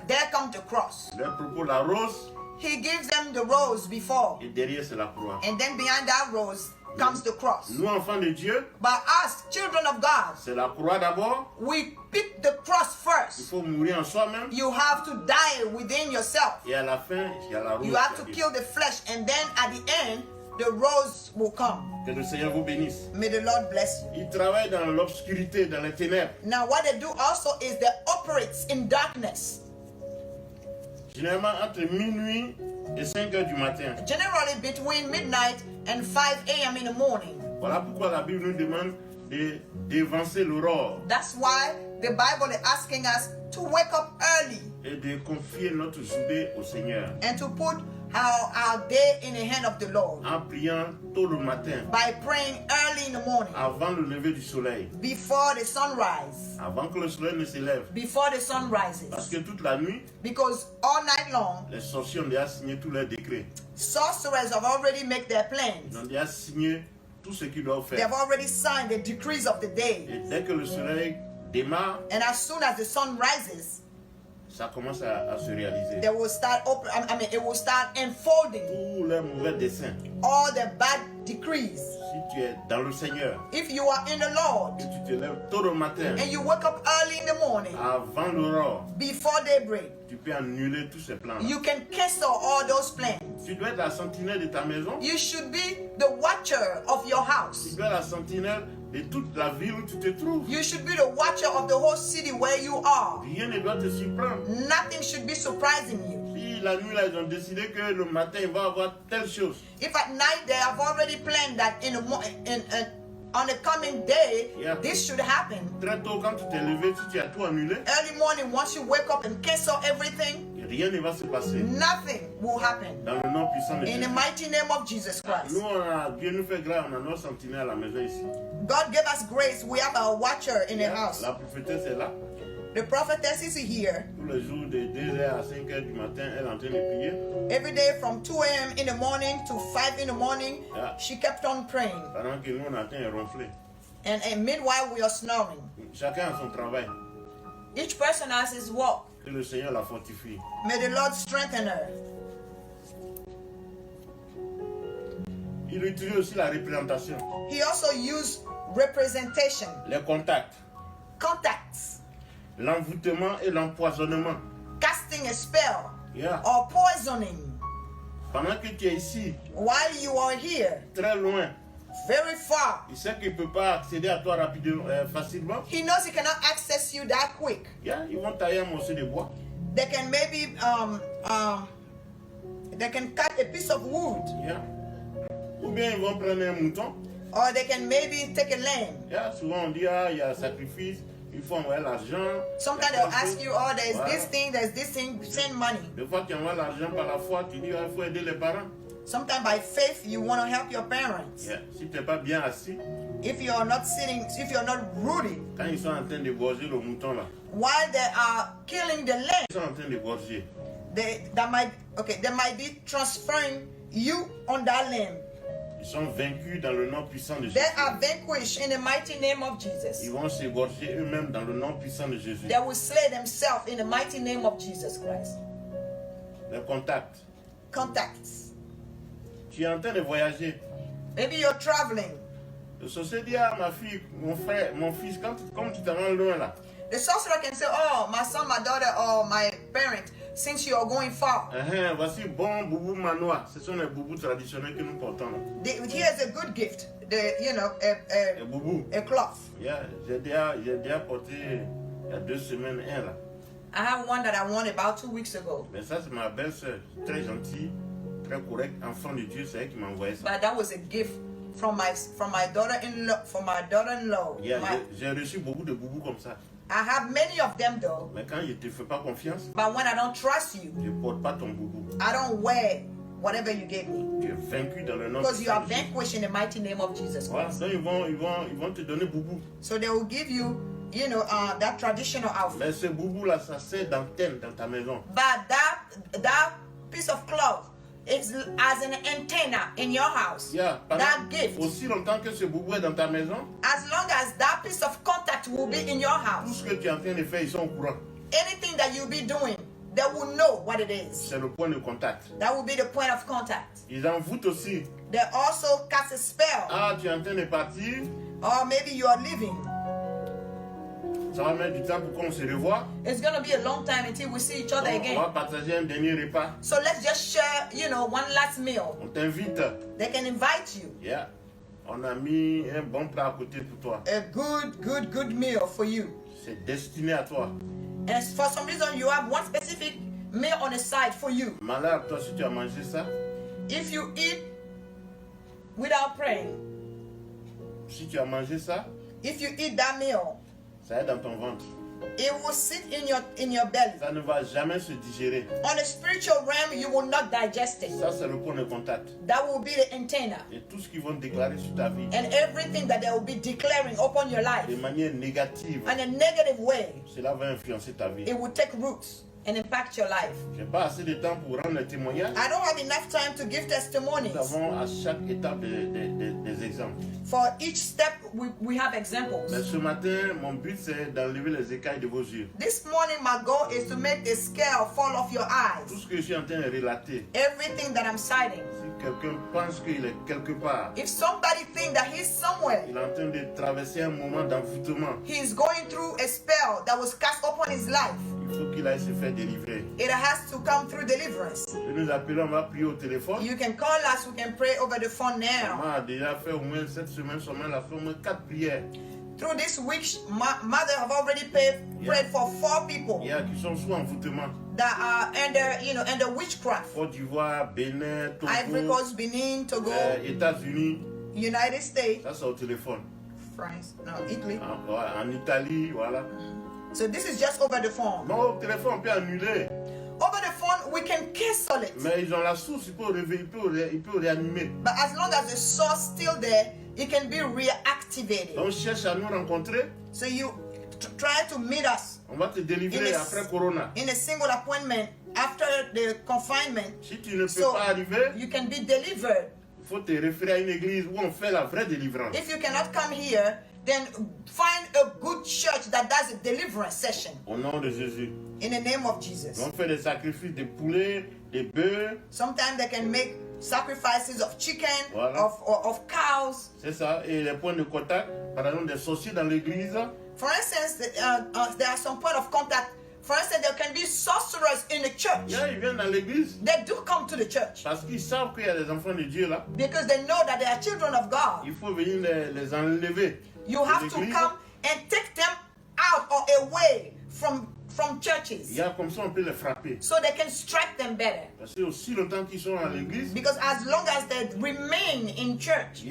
there comes the cross. Il leur propose la rose, He gives them the rose before. et derrière c'est la croix. And then behind that rose comes the cross. Nous, enfants de Dieu, But us, children of God, c'est la croix d'abord. we pick the cross Il first. faut mourir en soi-même. You have to die within yourself. Et à la fin, il y a la rose. You have to qui kill the flesh, and then at the end, the rose will come. arrive. Que le Seigneur vous bénisse. May the Lord bless you. Il travaille dans l'obscurité, dans les ténèbres. Now, what they do also is they operate in darkness. Généralement entre minuit et 5 heures du matin. Generally between midnight and 5 a.m. in the morning. Voilà pourquoi la Bible nous demande d'évancer l'aurore That's why the Bible is asking us to wake up early et de confier notre journée au Seigneur and to put our day in the hand of the Lord en priant tôt le matin, by praying early in the morning, avant le lever du soleil, before the sunrise, avant que le soleil ne se lève. before the sun Parce rises. que toute la nuit, Because all night long, les sorciers ont déjà signé tous leurs décrets. sorcerers have already made their Ils plans. ont déjà signé tout ce qu'ils doivent They faire. have already signed the decrees of the day. Et dès que le soleil démarre, And as soon as the sun rises, ça commence à se réaliser. they will start it will start unfolding Tous les mauvais desseins. all the bad decrees. Si tu es dans le Seigneur, If you are in the Lord que tu te lèves tôt le matin, and you wake up early in the morning, avant l'aurore, before daybreak, tu peux annuler tous ces plans. you can cancel all those plans. Tu dois être la sentinelle de ta maison. You should be the watcher of your Tu house. dois être la sentinelle de toute la ville où tu te trouves. You should be the watcher of the whole city where you are. Rien ne doit te surprendre. Nothing should be surprising you. Si la nuit, là, ils ont décidé que le matin, il va y avoir telle chose. If at night they have already planned that on the coming day, Yeah. this should happen. Très tôt, quand tu t'es levé, si tu as tout annulé, Early morning, once you wake up and cancel everything, rien ne va se passer. nothing will happen. Dans le nom puissant de In the Jésus. mighty name of Jesus Christ. Nous, Dieu nous fait grâce, on a nos sentinelles à la maison ici. God gave us grace. We have a watcher in the house. La prophétesse est là. The prophetess is here. Tous les jours, de 2h à 5h du matin, elle est en train de prier. Every day from 2 a.m. in the morning to 5 in the morning, Yeah. she kept on praying. Pendant que nous, on attend et ronfler. And meanwhile, we are snoring. Chacun a son travail. Each person has his work. Que le Seigneur la fortifie. May the Lord strengthen her. Il utilise aussi la représentation, He also used representation, les contacts, contacts, l'envoûtement et l'empoisonnement. casting a spell, Yeah. or poisoning. Pendant que tu es ici, While you are here, très loin, very far, il sait qu'il ne peut pas accéder à toi rapidement, facilement. he knows he cannot access you that quick. Yeah, ils vont tailler un morceau de bois. They can maybe they can cut a piece of wood Yeah. Ou bien ils vont prendre un mouton. Or they can maybe take a lamb. Yeah, souvent on dit, il y a sacrifice, il faut envoyer l'argent. Sometimes they'll ask you, oh, there's this thing, send money. Des fois tu envoies l'argent par la foi, tu dis, il faut aider les parents. Sometimes by faith, you want to help your parents. Yeah. Si tu n'es pas bien assis, If you're not sitting, if you're not rooted, quand ils sont en train de gorger le mouton là, while they are killing the lamb, ils sont en train de gorger. they might be transferring you on that lamb. Ils sont vaincus dans le nom puissant de Jésus. They are vanquished in the mighty name of Ils Jesus. vont s'égorger eux-mêmes dans le nom puissant de Jésus. They will slay themselves in the mighty name of Jesus Christ. Le contact. Contacts. Tu es en train de voyager. Maybe you're traveling. Le sorcier dit à ma fille, mon frère, mon fils, comme tu t'en rends loin là, The sorcerer can say, oh, my son, my daughter, or my parent, since you are going far. voici bon boubou manoir. Ce sont les boubous traditionnels que nous portons là. Here's a good gift. Les boubous. A cloth. Yeah, j'ai déjà porté il y a 2 semaines un là. I have one that I won about 2 weeks ago. Mais ça c'est ma belle-sœur, très gentille, très correcte, enfant de Dieu, c'est elle qui m'a envoyé ça. But that was a gift from my daughter-in-law. Yeah, j'ai reçu beaucoup de boubous comme ça. I have many of them though. Mais quand je ne te fais pas confiance, But when I don't trust you, je ne porte pas ton boubou. I don't wear whatever you gave me. Tu es vaincu dans le nom Because you are de Jésus. vanquished in the mighty name of Jesus Voilà, Christ. donc ils vont te donner boubou. So they will give you, that traditional outfit. Mais ce boubou là, ça sert d'antenne dans ta maison. But that piece of cloth is as an antenna in your house. Yeah, That gift. aussi longtemps que ce boubou est dans ta maison, As long as that piece of contact will be in your tout house, ce que tu es en train de faire, ils sont au courant. anything that you'll be doing, they will know what it is. C'est le point de contact. That will be the point of contact. Ils envoûtent aussi. They also cast a spell. Ah, tu es en train de partir, Or maybe you are leaving. ça va mettre du temps pour qu'on se revoie. It's going to be a long time until we see each other Donc, on again. va partager un dernier repas. So let's just share, one last meal. On t'invite. They can invite you. Yeah. On a mis un bon plat à côté pour toi. A good meal for you. C'est destiné à toi. And for some reason, you have one specific meal on the side for you. Malheur à toi si tu as mangé ça. If you eat without praying, Si tu as mangé ça, if you eat that meal, ça est dans ton ventre. it will sit in your belly. Ça ne va jamais se digérer. On the spiritual realm, you will not digest it. Ça, c'est le point de contact. That will be the antenna. Et tout ce qu'ils vont déclarer sur ta vie, And everything that they will be declaring upon your life de manière négative, in a negative way, cela va influencer ta vie. it will take roots and impact your life. Je n'ai pas assez de temps pour rendre le témoignage. I don't have enough time to give testimonies. Nous avons à chaque étape des exemples. For each step, we have examples. Mais ce matin, mon but, c'est d'enlever les écailles de vos yeux. This morning, my goal is to make a scale fall off your Tout eyes. ce que je suis en train de relater, Everything that I'm citing. si quelqu'un pense qu'il est quelque part, If somebody thinks that he's somewhere, il est en train de traverser un moment d'envoûtement, he's going through a spell that was cast upon his life, il faut qu'il aille se faire délivrer. it has to come through deliverance. Et nous appelons, on va prier au téléphone. You can call us, we can pray over the phone now. Maman a déjà fait au moins cette semaine, elle a fait au moins 4 prières. Through this week, my mother have already prayed for 4 people Il y a qui sont sous envoûtement. that are under witchcraft. Côte d'Ivoire, Bénin, Ivory Togo, Coast, Benin, Togo, États-Unis. United States, Ça, c'est au téléphone. France, no, Italy. En Italie, voilà. So this is just over the phone. Non, au téléphone, on peut annuler. Over the phone, we can cancel it. Mais ils ont la source, ils peuvent réanimer. But as long as the source still there, it can be reactivated. Donc, cherche à nous rencontrer. So you try to meet us On va te délivrer Yes. après Corona. in a single appointment after the confinement. Si tu ne peux So pas arriver, you can be delivered. il faut te référer à une église où on fait la vraie délivrance. If you cannot come here, then find a good church that does a deliverance session Au nom de Jésus. in the name of Jesus. On fait des sacrifices de poulets, de bœufs. Sometimes they can make sacrifices of chicken, Voilà. of cows. C'est ça. Et les points de contact, par exemple, des sorciers dans l'église. For instance, there are some point of contact. For instance, there can be sorcerers in the church. Ils viennent dans l'église They do come to the church parce qu'ils savent qu'il y a des enfants de Dieu là. because they know that they are children of God. Il faut venir les enlever. You have to l'église. come and take them out or away from from churches Comme ça, on peut les frapper. so they can strike them better. Parce que aussi longtemps qu'ils sont à l'église, Because as long as they remain in church,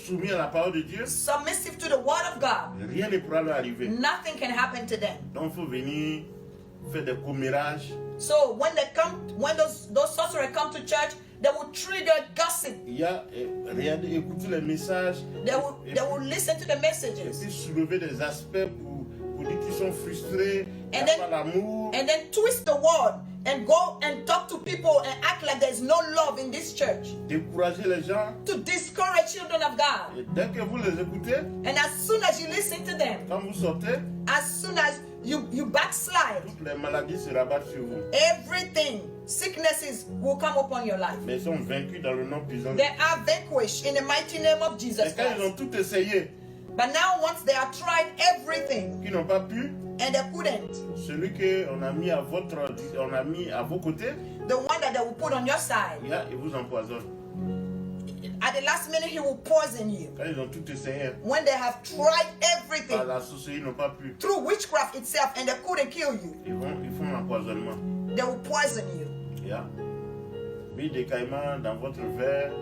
soumis à la parole de Dieu, submissive to the word of God, rien ne pourra leur arriver. nothing can happen to them. Donc, il faut venir faire des commérages. So when they come, when those sorcerers come to church, they will trigger gossip. Regardez, écouter les messages. They will listen to the Et messages. puis soulever des aspects pour dire qu'ils sont frustrés, il And n'y a then- pas l'amour. And then twist the word and go and talk to people and act like there's no love in this church. Décourager les gens. To discourage children of God. Et dès que vous les écoutez, And as soon as you listen to them, quand vous sortez, as soon as you backslide, toutes les maladies se rabattent sur vous. everything, sicknesses will come upon your life. Mais ils sont vaincus dans le nom puissant. They are vanquished in the mighty name of Jesus Et quand ils ont Christ. tout essayé, But now once they have tried everything qu'ils n'ont pas pu, and they couldn't, celui qu'on a mis à vos côtés, the one that they will put on your side, il vous empoisonne. at the last minute he will poison you. Quand ils ont tout essayé, When they have tried par everything la sorcellerie, ils n'ont pas pu. through witchcraft itself and they couldn't kill you, Ils font l'empoisonnement. they will poison you. Mis des caïmans dans votre verre,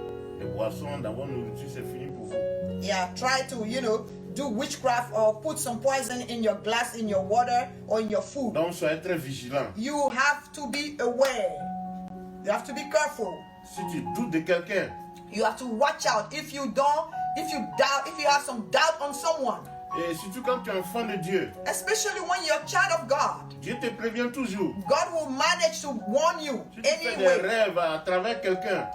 des boissons dans votre nourriture, c'est fini pour vous. Try to, do witchcraft or put some poison in your glass, in your water, or in your food. Donc soyez très vigilants. You have to be aware. You have to be careful. Si tu doutes de quelqu'un, You have to watch out. If you doubt, if you have some doubt on someone, et surtout quand tu es enfant de Dieu, especially when you're a child of God, Dieu te prévient toujours. God will manage to warn you Si tu fais des anyway. rêves à travers quelqu'un,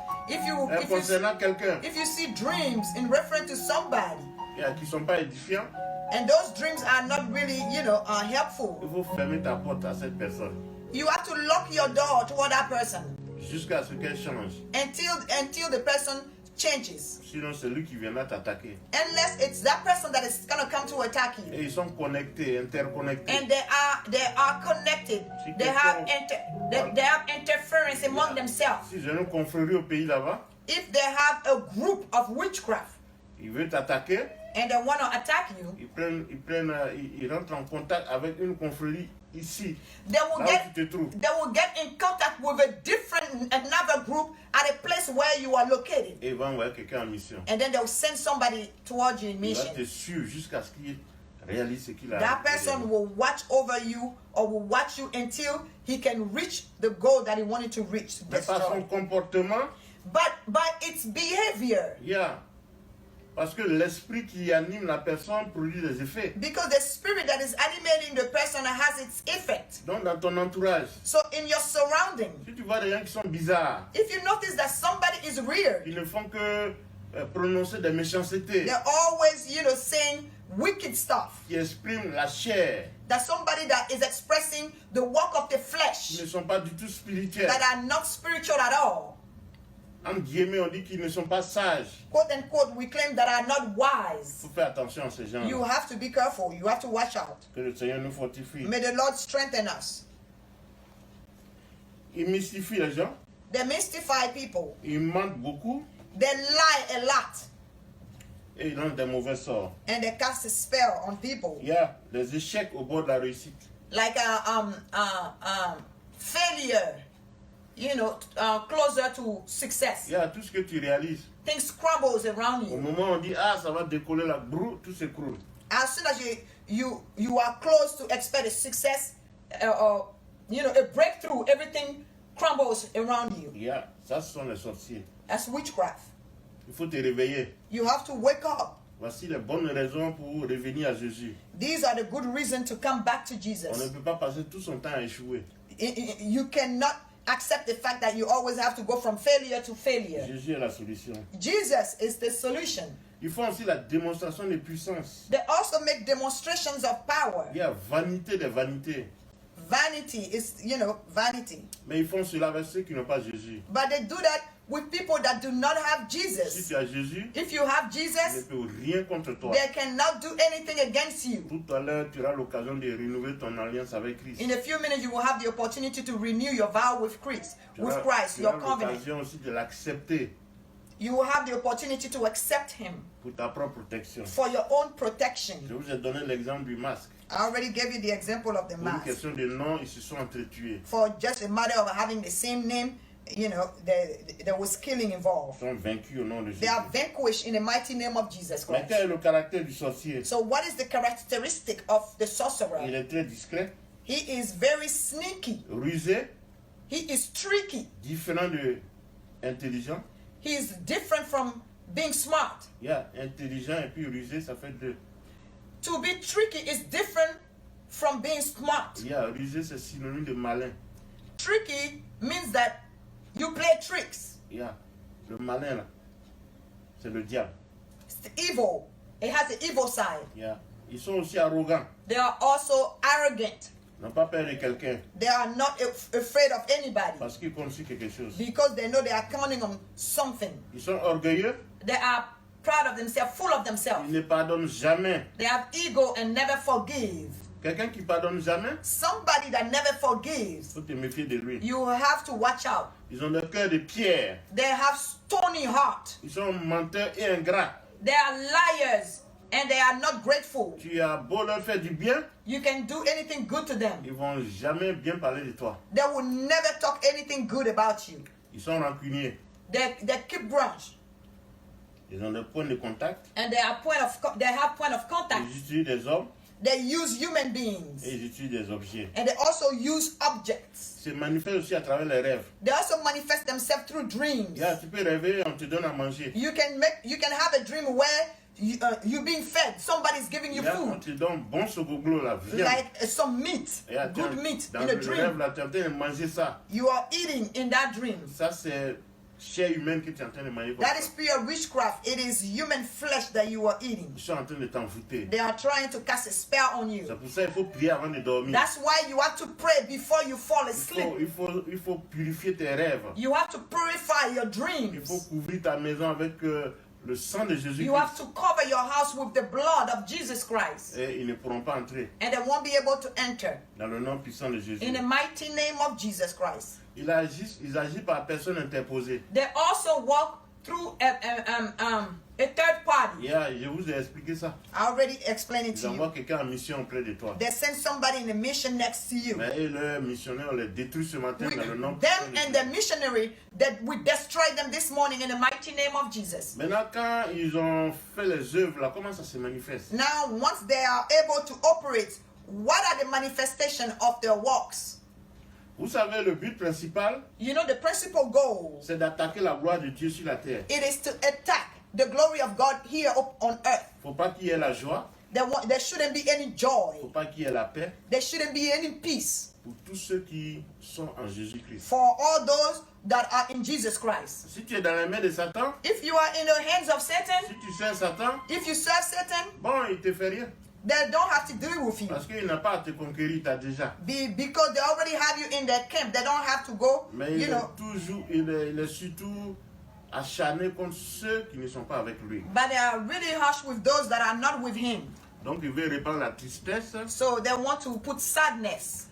concernant quelqu'un, If you see dreams in reference to somebody, qui ne sont pas édifiants, and those dreams are not really, helpful, il faut fermer ta porte à cette personne you have to lock your door toward that person jusqu'à ce qu'elle change. until the person changes. Sinon, c'est lui qui viendra t'attaquer. Unless it's that person that is gonna come to attack you. Et ils sont connectés, interconnectés. And they are connected. They have interference among themselves. Si j'ai une confrérie au pays là-bas, If they have a group of witchcraft il veut t'attaquer, and they want to attack you, ils rentrent en contact avec une confrérie ici, they will là où tu te trouves. get in contact with another group at a place where you are located. Et ils vont envoyer quelqu'un en mission. And then they'll send somebody towards you in Il va te mission. suivre jusqu'à ce qu'il réalise ce qu'il a. That person will watch over you or will watch you until he can reach the goal that he wanted to reach. To Mais par son destroy. comportement, But by its behavior, parce que l'esprit qui anime la personne produit des effets. because the spirit that is animating the person has its effect. Donc dans ton entourage, So in your surrounding, si tu vois des gens qui sont bizarres, if you notice that somebody is weird, ils ne font que prononcer des méchancetés, they're always, saying wicked stuff. qui expriment la chair, That somebody that is expressing the work of the qui flesh, ne sont pas du tout spirituels. that are not spiritual at all. En guillemets, on dit qu'ils ne sont pas sages. Quote unquote, we claim that are not Il wise. faut faire attention à ces gens. You have to be careful. You have to watch out. Que le Seigneur nous fortifie. May the Lord strengthen us. Ils mystifient les gens. They mystify people. Ils mentent beaucoup. They lie a lot. Et ils lancent des mauvais sorts. And they cast a spell on people. Il y a des échecs au bord de la réussite. Like failure, closer to success. Il y a tout ce que tu réalises. Things crumbles around Au you. moment où on dit, ah, ça va décoller là, brou, tout s'écroule. As soon as you are close to expect a success, or a breakthrough, everything crumbles around you. Ça, ce sont les sorciers. That's witchcraft. Il faut te réveiller. You have to wake up. Voici les bonnes raisons pour revenir à Jésus. These are the good reasons to come back to On ne Jesus. peut pas passer tout son temps à échouer. You cannot accept the fact that you always have to go from failure to failure. Jésus est la solution. Jesus is the solution. Ils font aussi la démonstration de puissance. They also make demonstrations of power. Il y a vanité des vanités. Vanity is, vanity. Mais ils font cela avec ceux qui n'ont pas Jésus. But they do that with people that do not have Si Jesus. tu as Jésus, If you have il ne Jesus, peut rien contre toi. they cannot do anything against you. Tout à l'heure, tu auras l'occasion de renouveler ton alliance avec Christ. In a few minutes, you will have the opportunity to renew your vow with Christ, Tu with auras- Christ, tu your auras covenant. l'occasion aussi de l'accepter You will have the opportunity to accept Him pour ta propre protection. for your own Je protection. vous ai donné l'exemple du masque. I already gave you the example of the Pour une mass. question de nom, ils se sont entretués. For just a matter of having the same name, you know, there was killing Ils involved. sont vaincus au nom de They Jésus. are vanquished in the mighty name of Jesus Mais Christ. quel est le caractère du sorcier? So what is the characteristic of the Il sorcerer? est très discret, He is very sneaky. rusé, He is tricky. différent de intelligent. He is different from being smart. Il y a intelligent et puis rusé, ça fait deux. To be tricky is different from being smart. Il y a rusé, c'est synonyme de malin. Tricky means that you play tricks. Il y a le malin là, c'est le diable. It's evil. It has an evil side. Il y a, ils sont aussi arrogants, They are also arrogant. n'ont pas peur de quelqu'un They are not afraid of anybody parce qu'ils comptent sur quelque chose. because they know they are counting on something. Ils sont orgueilleux, They are proud of themselves, full of themselves. ils ne pardonnent jamais. They have ego and never forgive. Quelqu'un qui pardonne jamais, Somebody that never forgives, faut te méfier de lui. you have to watch out. Ils ont le cœur de pierre. They have stony heart. Ils sont menteurs et ingrats. They are liars and they are not grateful. Tu as beau leur faire du bien, You can do anything good to them. ils vont jamais bien parler de toi. They will never talk anything good about you. Ils sont rancuniers. They keep grudge Ils ont des points de contact. and they have point of contact. Ils utilisent des hommes They use human beings et ils utilisent des objets. and they also use objects. Se manifeste aussi à travers les rêves. They also manifest themselves through dreams. Yeah, tu peux rêver, on te donne à manger. You can have a dream where you're being fed. Somebody's giving you Yeah, on food, te donne bon sogoglo là, viande. like some meat, Yeah, good meat dans in a le dream. rêve là, tu es en train de manger ça. You are eating in that dream. Ça c'est chair humaine que tu es en train de manger. Comme That ça. is pure witchcraft. It is human flesh that you are eating. Ils sont en train de t'envoûter. They are trying to cast a spell on C'est you. pour ça qu'il faut prier avant de dormir. That's why you have to pray before you fall asleep. Il faut purifier tes rêves. You have to purify your Il dreams. faut couvrir ta maison avec le sang de Jésus. You have to cover your house with the blood of Jesus Christ. Et ils ne pourront pas entrer And they won't be able to enter. dans le nom puissant de Jésus. In the mighty name of Jesus Christ. Ils agissent par personne interposée. They also walk through a third party. Yeah, je vous ai expliqué ça. I already explained it Ils to you. envoient quelqu'un en mission auprès de toi. They send somebody in a mission next to you. Mais leurs missionnaires, on les détruit ce matin dans le nom Them puissant and de the missionary that we destroyed them this morning in the mighty name of Jesus. Maintenant, quand ils ont fait les œuvres, là, comment ça se manifeste? Now, once they are able to operate, what are the manifestations of their works? Vous savez, le but principal, You know, the principal goal, c'est d'attaquer la gloire de Dieu sur la terre. it is to attack the glory of God here on earth. Faut pas qu'il y ait la joie, There shouldn't be any joy. faut pas qu'il y ait la paix There shouldn't be any peace pour tous ceux qui sont en Jésus-Christ. for all those that are in Jesus Christ. Si tu es dans les mains de Satan, If you are in the hands of si Satan, tu sers Satan, if you serve Satan, bon, il te fait rien. they don't have to deal with you. Parce qu'il n'a pas à te conquérir, il t'a déjà. Because they already have you in their camp. They don't have to go, Mais you know. il est surtout acharné contre ceux qui ne sont pas avec lui. But they are really harsh with those that are not with him. Donc il veut répandre la tristesse, So they want to put sadness,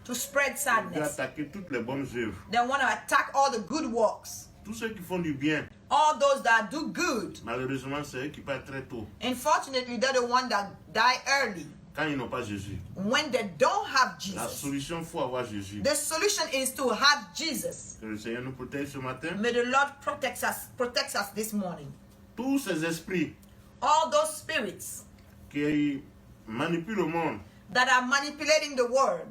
to spread il veut sadness. attaquer toutes les bonnes œuvres. They want to attack all the good works. Tous ceux qui font du bien, All those that do good. malheureusement, c'est eux qui partent très tôt, Unfortunately, they're the ones that die early quand ils n'ont pas Jésus. when they don't have La Jesus. solution, il faut avoir Jésus. The solution is to have Jesus. Que le Seigneur nous protège ce matin. May the Lord protects us this morning. Tous ces esprits All those spirits qui manipulent le monde that are manipulating the world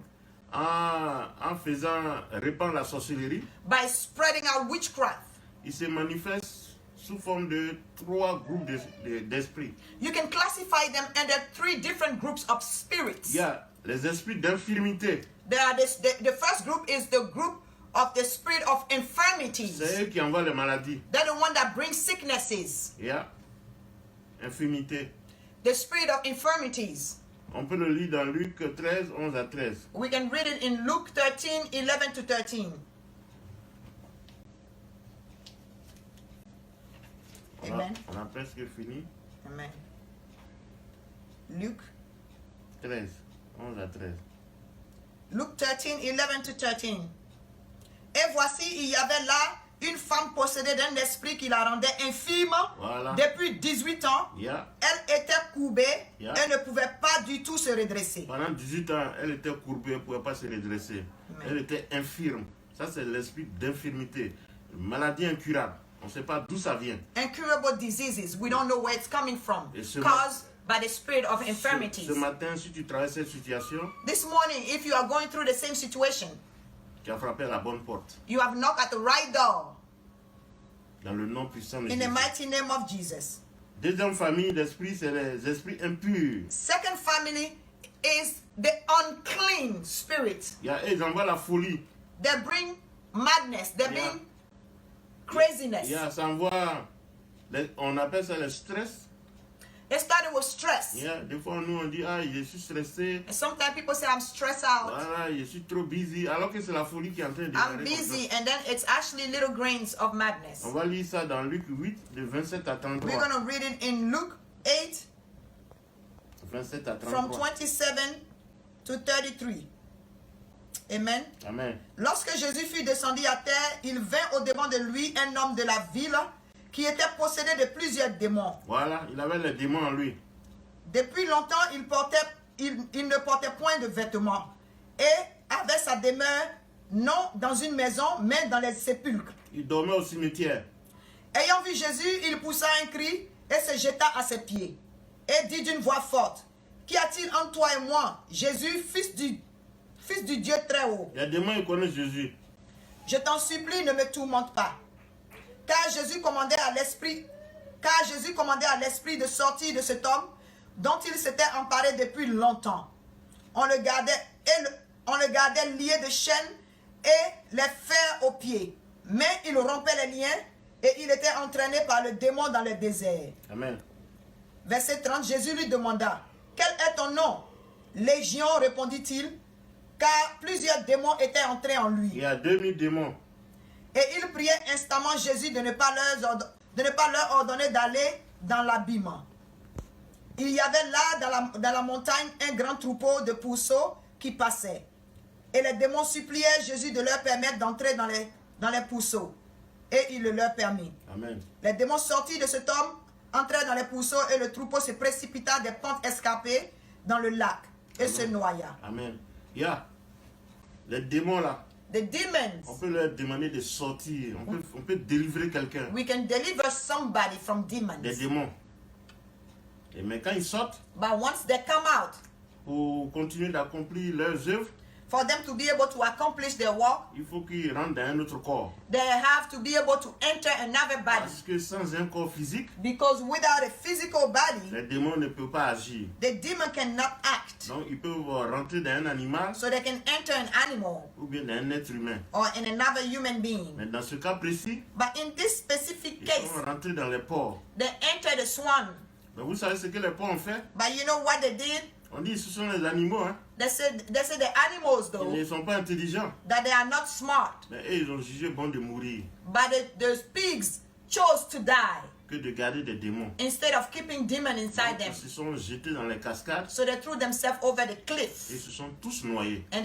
en faisant répandre la sorcellerie, by spreading out witchcraft. ils se manifestent sous forme de 3 groupes d'esprits. You can classify them under 3 different groups of spirits. Il y a les esprits d'infirmité. There are the first group is the group of the spirit of infirmities. C'est eux qui envoient les maladies. They're the one that brings sicknesses. Il y a infirmité. The spirit of infirmities. On peut le lire dans Luc 13, 11 à 13. We can read it in Luke 13, 11 to 13. Amen. On a presque fini. Amen. Luke 13, 11 à 13. Luke 13, 11 to 13. Et voici, il y avait là une femme possédée d'un esprit qui la rendait infirme depuis 18 ans. Elle était courbée et ne pouvait pas du tout se redresser. Pendant 18 ans, elle était courbée, elle ne pouvait pas se redresser. Amen. Elle était infirme. Ça, c'est l'esprit d'infirmité. Maladie incurable. On ne sait pas d'où ça vient. Incurable diseases. We don't know where it's coming from. Caused by the spirit of infirmities. Ce matin, si tu traverses cette situation, this morning, if you are going through the same situation, tu as frappé à la bonne porte. You have knocked at the right door. Dans le nom puissant de In Jésus. the mighty name of Jesus. Deuxième famille d'esprit, c'est les esprits impurs. Second family is the unclean spirit. Ils envoient la folie. They bring madness. They bring craziness. Ça envoie, on appelle ça le stress. It started with stress. Des fois, nous, on dit, je suis stressé. And sometimes people say, I'm stressed out. Voilà, je suis trop busy. Alors que c'est la folie qui est en train de I'm busy, and then it's actually little grains of madness. On va lire ça dans Luc 8, de 27 à 33. We're going to read it in Luke 8, 27 à 33. From 27 to 33. Amen. Amen. Lorsque Jésus fut descendu à terre, il vint au-devant de lui un homme de la ville qui était possédé de plusieurs démons. Voilà, il avait les démons en lui. Depuis longtemps, il ne portait point de vêtements et avait sa demeure non dans une maison, mais dans les sépulcres. Il dormait au cimetière. Ayant vu Jésus, il poussa un cri et se jeta à ses pieds et dit d'une voix forte, qu'y a-t-il entre toi et moi, Jésus, fils du Dieu très haut? Les démons, ils connaissent Jésus. Je t'en supplie, ne me tourmente pas. Car Jésus commandait à l'esprit de sortir de cet homme dont il s'était emparé depuis longtemps. On le gardait lié de chaînes et les fers aux pieds. Mais il rompait les liens et il était entraîné par le démon dans le désert. Amen. Verset 30, Jésus lui demanda, quel est ton nom? Légion, répondit-il, car plusieurs démons étaient entrés en lui. Il y a 2000 démons. Et il priait instamment Jésus de ne pas leur ordonner d'aller dans l'abîme. Il y avait là dans la montagne un grand troupeau de pourceaux qui passaient. Et les démons suppliaient Jésus de leur permettre d'entrer dans les pourceaux. Et il le leur permit. Amen. Les démons sortis de cet homme entrèrent dans les pourceaux et le troupeau se précipita des pentes escarpées dans le lac et se noya. Amen. Les démons là. The demons. On peut leur demander de sortir. On peut délivrer quelqu'un. We can deliver somebody from demons. Des démons. Mais quand ils sortent, But once they come out, pour continuer d'accomplir leurs œuvres, for them to be able to accomplish their work, il faut qu'ils rentrent dans un autre corps. they have to be able to enter another body. Parce que sans un corps physique, Because without a physical body, les démons ne peuvent pas agir. the demon cannot act. Donc ils peuvent rentrer dans un animal So they can enter an animal ou bien dans un être humain. or in another human being. Mais dans ce cas précis, But in this specific ils case, sont rentrés dans les porcs. they enter the swan. Mais vous savez ce que les porcs ont fait? But you know what they did? On dit ce sont les animaux. Hein? They said the animals Ils though, ne sont pas intelligents. that they are not smart. Mais eux, ils ont jugé bon de mourir But the pigs chose to die que de garder des démons. instead of keeping demon inside them. Ils se sont jetés dans les cascades So they threw themselves over the et cliff ils se sont tous noyés. and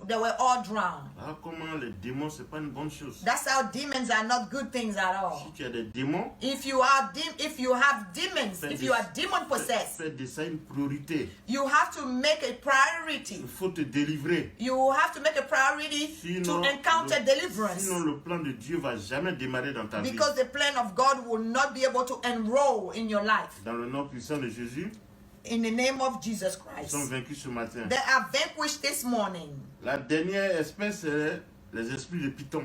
they were all drowned. Ah, comment les démons, c'est pas une bonne chose. That's how demons are not good things at all. Si tu as des démons, If you have demons, if you are demon possessed, fais de ça une priorité. you have to make a priority. Il faut te délivrer. You have to make a priority Sinon, to encounter deliverance. sinon le plan de Dieu va jamais démarrer dans ta vie. Because the plan of God will not be able to enroll in your life. Dans le nom puissant de Jésus, In the name of Jesus ils sont Christ. vaincus ce matin. They are vanquished this morning. La dernière espèce, c'est les esprits de Python.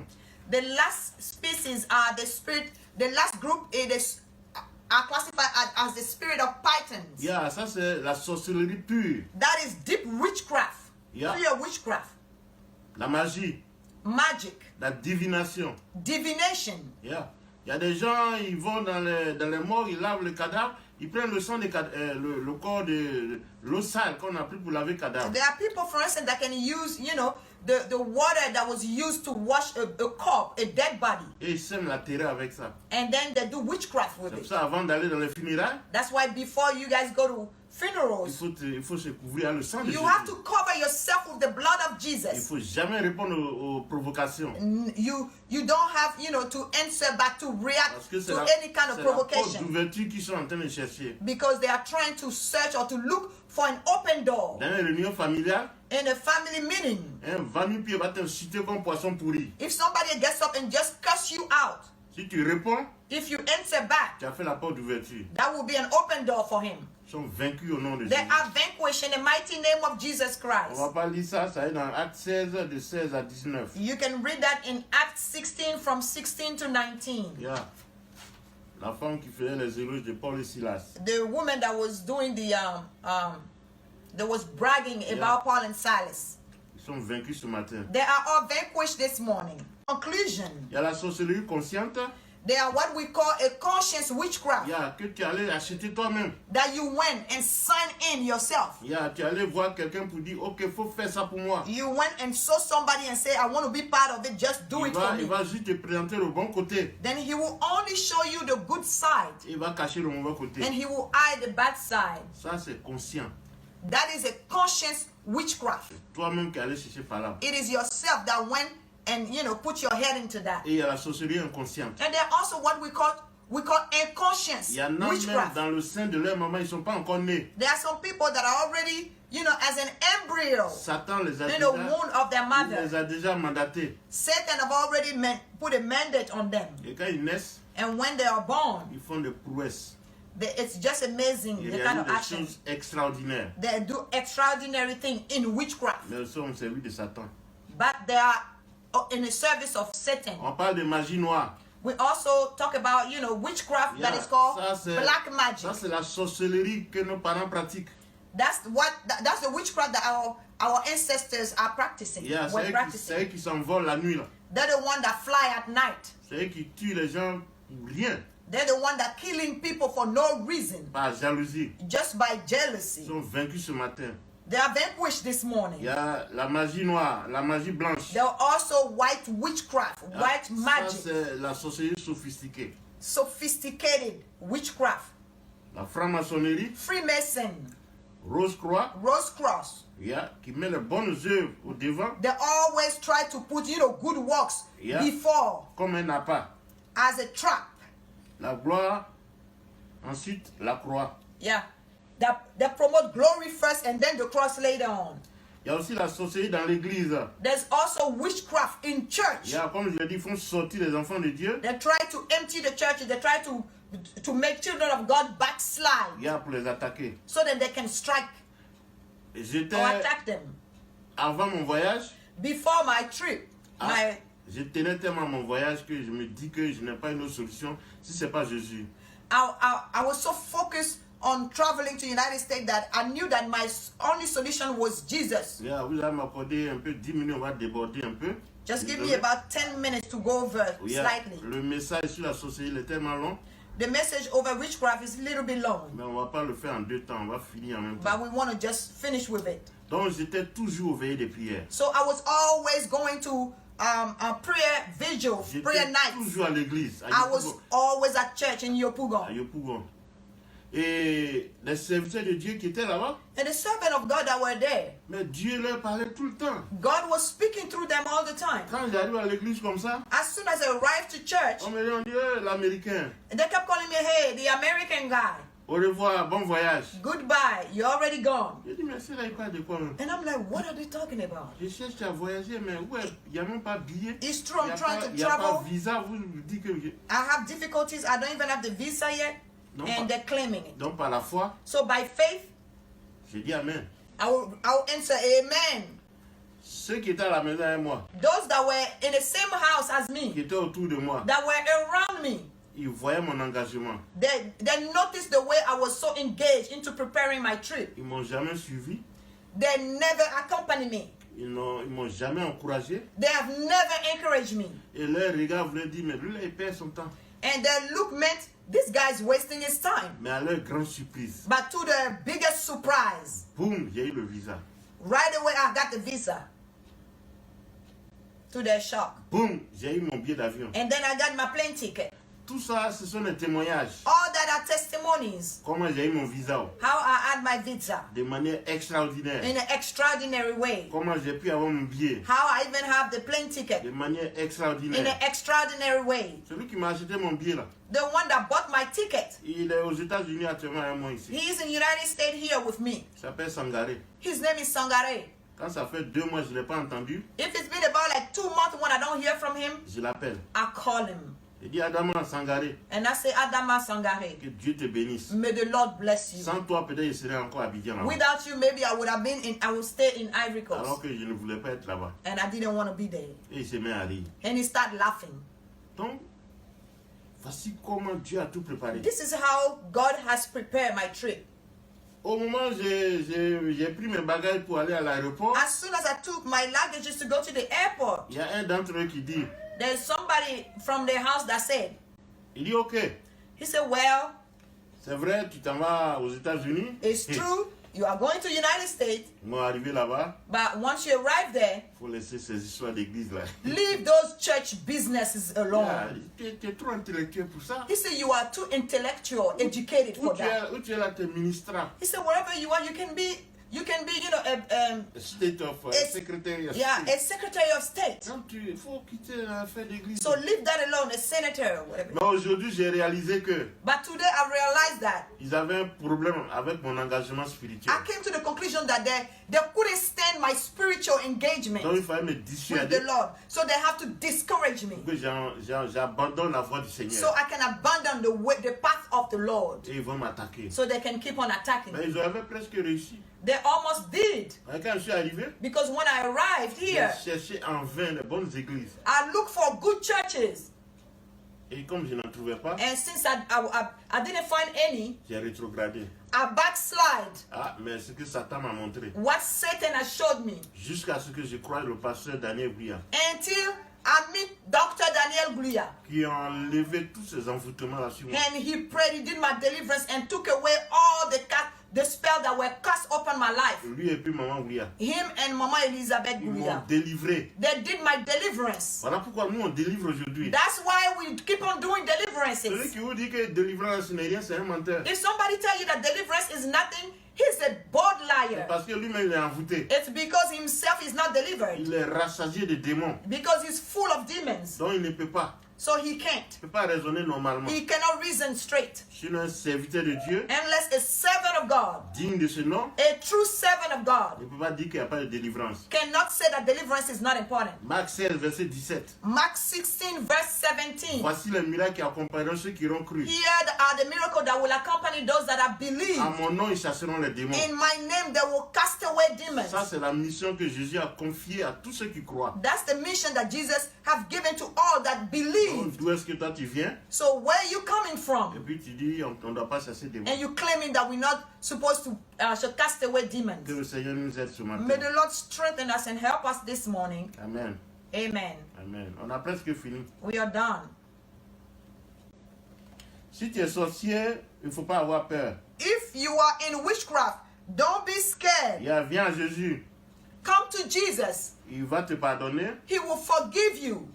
The last species are the last group are classified as the spirit of pythons. Ça c'est la sorcellerie pure. That is deep witchcraft. Yeah. Pure witchcraft. La magie, Magic. la divination. Divination. Il y a des gens, ils vont dans les morts, ils lavent le cadavre, ils prennent le sang le corps de l'eau sale qu'on a pris pour laver le cadavre. There are people, for instance, that can use, the water that was used to wash a corpse, a dead body. Et ils sèment la terreur avec ça. And then they do witchcraft with C'est pour it. ça, avant d'aller dans les funérailles, That's why before you guys go to funerals, il faut se couvrir à le sang de you Jésus. have to cover yourself with the blood of Il ne Jesus. faut jamais répondre aux provocations. You don't have, to answer back, to react Parce que c'est to la, any kind of c'est la porte provocation. d'ouverture qu'ils sont en train de chercher. Because they are trying to search or to look for an open door. Dans une réunion familiale, In a family meeting, un va-nu-pied va t'insulter comme poisson pourri. if somebody gets up and just cuss you out, Si tu réponds, if you answer back, tu as fait la porte d'ouverture. that will be an open door for him. Ils sont vaincus au nom de They Jésus. are vanquished in the mighty name of Jesus On Christ. va pas lire ça, ça est dans Acte 16, de 16 à 19. You can read that in Acts 16 from 16 to 19. Yeah. La femme qui faisait les éloges de Paul et Silas. The woman that was doing that was bragging about Paul and Silas. Ils sont vaincus ce matin. They are all vanquished this morning. Conclusion. Il y a la sorcellerie consciente. They are what we call a conscious Il witchcraft. y a que tu allais acheter toi-même. That you went and signed in yourself. Il y a tu allais voir quelqu'un pour dire, ok, il faut faire ça pour moi. You went and saw somebody and say, I want to be part of it, just do it for Il me. va juste te présenter le bon côté. Then he will only show you the good side. Il va cacher le mauvais côté. And he will hide the bad side. Ça, c'est conscient. That is a conscious witchcraft. Toi-même qui allais chercher par là. It is yourself that went and put your head into that. Et il y a la sorcellerie inconsciente. And there also what we call unconscious Il y en a même witchcraft. dans le sein de leur maman, ils ne sont pas encore nés. There are some people that are already, as an embryo Satan les a in the womb of their il mother. les a déjà mandatés. Satan have already put a mandate on them. Et quand ils naissent, And when they are born, ils font des prouesses. it's just amazing Ils the kind réalisent of des action. choses extraordinaires. They do extraordinary things in witchcraft. Mais ils sont au service de Satan. But they are in the service of Satan. On parle de magie noire. We also talk about, witchcraft that Yeah, is called ça, c'est- black magic. Ça, c'est la sorcellerie que nos parents pratiquent. That's the witchcraft that our ancestors are practicing. Yeah, were c'est practicing. eux qui s'envolent la nuit. Là. They're the one that fly at night. C'est eux qui tuent les gens pour rien, They're the one that killing people for no reason, par jalousie. just by Ils jealousy. sont vaincus ce matin. They are vanquished this Il morning. y a la magie noire, la magie blanche. There are also white witchcraft, white Ça, magic, c'est la sorcellerie sophistiquée. sophisticated witchcraft, La franc-maçonnerie, Freemason, Rose-Croix, Rose Cross. qui met les bonnes œuvres au devant, They always try to put, good works Yeah. before comme un appât. as a trap. La gloire, ensuite la croix. Yeah. They promote glory first and then the cross later on. Il y a aussi la sorcellerie dans l'église. There's also witchcraft in Il church. y a, comme je l'ai dit, ils font sortir les enfants de Dieu. They try to empty the church. They try to make children of God backslide Il y a pour les attaquer. so that they can strike J'étais, or attack them. avant mon voyage, Before my trip, je tenais tellement à mon voyage que je me dis que je n'ai pas une autre solution si ce n'est pas Jésus. I was so focused on traveling to the United States that I knew that my only solution was Jesus. Yeah, vous allez m'accorder un peu 10 minutes, on va déborder un peu. Just give me Désolé. about 10 minutes to go over Yeah, slightly. le message sur la sorcellerie est tellement long, The message over witchcraft is a little bit long, mais on ne va pas le faire en 2 temps, on va finir en même temps. but we want to just finish with it. Donc j'étais toujours au veillées de prière. So I was always going to prayer vigils, prayer J'étais nights. toujours à l'église, à I was Yopougon. always at church in À Yopougon. Yopougon. Et les serviteurs de Dieu qui étaient là-bas, And the servants of God that were there, mais Dieu leur parlait tout le temps. God was speaking through them all the time. Quand j'arrive à l'église comme ça, As soon as I arrived to church, on me dit, l'américain, they kept calling me, hey, the American guy. au revoir, bon voyage. Goodbye, you're already gone. Je dis, mais c'est là, il parle de quoi? And I'm like, what are they talking about? Je cherche à voyager, mais ouais, il n'y a même pas de billet. It's true, Il I'm n'y trying a, to y a pas travel. de visa. Vous dites que. I have difficulties. I don't even have the visa yet. Non, And pas- they're claiming it. Donc, par la foi, So by faith, j'ai dit Amen. I'll answer amen. Ceux qui étaient à la maison avec moi, Those that were in the same house as qui me, étaient autour de moi, that were around me, ils voyaient mon engagement. they noticed the way I was so engaged into preparing my trip. Ils m'ont jamais suivi. They never accompanied me. Ils m'ont jamais encouragé. They have never encouraged me. Et leur regard voulait dire, mais lui, là, il perd son temps. And their look meant this guy's wasting his time. Mais à leur grande surprise, But to the biggest surprise, boum, j'ai eu le visa. right away I got the visa. to their shock. Boum, j'ai eu mon billet d'avion. And then I got my plane ticket. Tout ça, ce sont des témoignages. All that are testimonies. Comment j'ai eu mon visa How I had my visa de manière extraordinaire. in an extraordinary way. Comment j'ai pu avoir mon billet How I even have the plane ticket de manière in extraordinaire. an extraordinary way. Celui qui m'a acheté mon billet là, The one that bought my ticket, il est aux États-Unis actuellement avec moi ici. he is in the United States here with me. Il s'appelle Sangaré. His name is Sangare. Quand ça fait 2 mois, je ne l'ai pas entendu, If it's been about like 2 months when I don't hear from him, je l'appelle. I call him. Il dit Adama Sangaré, And I say, Adama Sangare, que Dieu te bénisse. may the Lord bless you. Sans toi, peut-être je serais encore à Abidjan là-bas. Without you, maybe I would stay in Ivory Alors Coast. que je ne voulais pas être là-bas. And I didn't want to be there. Et il se met à rire. And he started laughing. Donc, voici comment Dieu a tout préparé. This is how God has prepared my trip. Au moment où j'ai pris mes bagages pour aller à l'aéroport, As soon as I took my luggages to go to the airport, il y a un d'entre eux qui dit, there's somebody from their house that said, il dit ok, he said, well, c'est vrai, tu t'en vas aux États-Unis. it's true, you are going to the United States, Moi, arrivé là-bas, but once you arrive there, il faut laisser ces histoires d'église là. leave those church businesses Ah, alone. tu es trop intellectuel pour ça. He said, you are too intellectual, educated Où for tu that. es, où tu es là, tu es ministrant. He said, wherever you are, you can be, you know, State of It's- Secretary of yeah, State. a secretary of state. Donc, il faut quitter l'affaire d'église. So leave that alone, a senator or whatever. Mais aujourd'hui, j'ai réalisé que But today I realized that ils avaient un problème avec mon engagement spirituel. I came to the conclusion that they couldn't stand my spiritual engagement Donc, il fallait me with dissuader the Lord. So they have to discourage me. que j'abandonne la voie du So Seigneur. I can abandon the path of the Lord. Et ils vont m'attaquer. So they can keep on attacking Mais me. ils avaient presque réussi. They almost did. Et quand je suis arrivé, Because when I arrived j'ai here, cherché en vain les bonnes églises. I looked for good churches. Et comme je n'en trouvais pas, And since I didn't find any, j'ai rétrogradé. I backslide. Ah, mais ce que Satan m'a montré, What Satan has showed me. jusqu'à ce que je croie le pasteur Daniel Bouya, Until I meet Dr. Daniel Gluya. qui a enlevé tous ces envoûtements là sur moi. And he prayed, he did my deliverance and took away all the spells that were cast upon my life. Lui et puis maman Bouya, Him and Mama Elizabeth ils m'ont Gluya. délivré. They did my deliverance. Voilà pourquoi nous on délivre aujourd'hui. That's why we keep on doing Celui deliverances. qui vous dit que délivrance n'est rien, c'est un menteur. If somebody tell you that deliverance is nothing, he's a bold liar. Parce que lui-même il est envoûté. It's because himself is not delivered. Il est rassasié de démons. Because he's full of demons. Donc il ne peut pas. So he can't. Il ne peut pas raisonner normalement. He cannot reason straight. Je suis un serviteur de Dieu, Unless a servant of God, digne de ce nom. a true servant of Il God, ne peut pas dire qu'il n'y a pas de délivrance. cannot say that deliverance is not important. Marc 16, verset 17. Mark 16, verse 17. Voici les miracles qui accompagneront ceux qui auront cru. Here are the miracles that will accompany those that have believed. À mon nom, ils chasseront les démons. In my name, they will cast away demons. Ça, c'est la mission que Jésus a confiée à tous ceux qui croient. That's the mission that Jesus have given to all that Donc, believe. d'où est-ce que toi tu viens? So where are you coming Et from? puis tu dis, on ne doit pas chasser des démons. And you claiming that we're not supposed to should cast away demons. Que le Seigneur nous aide ce matin. May the Lord strengthen us and help us this morning. Amen. Amen. Amen. On a presque fini. We are done. Si tu es sorcier, il ne faut pas avoir peur. If you are in witchcraft, don't be scared. Viens à Jésus. Come to Jesus. Il va te pardonner. He will forgive you.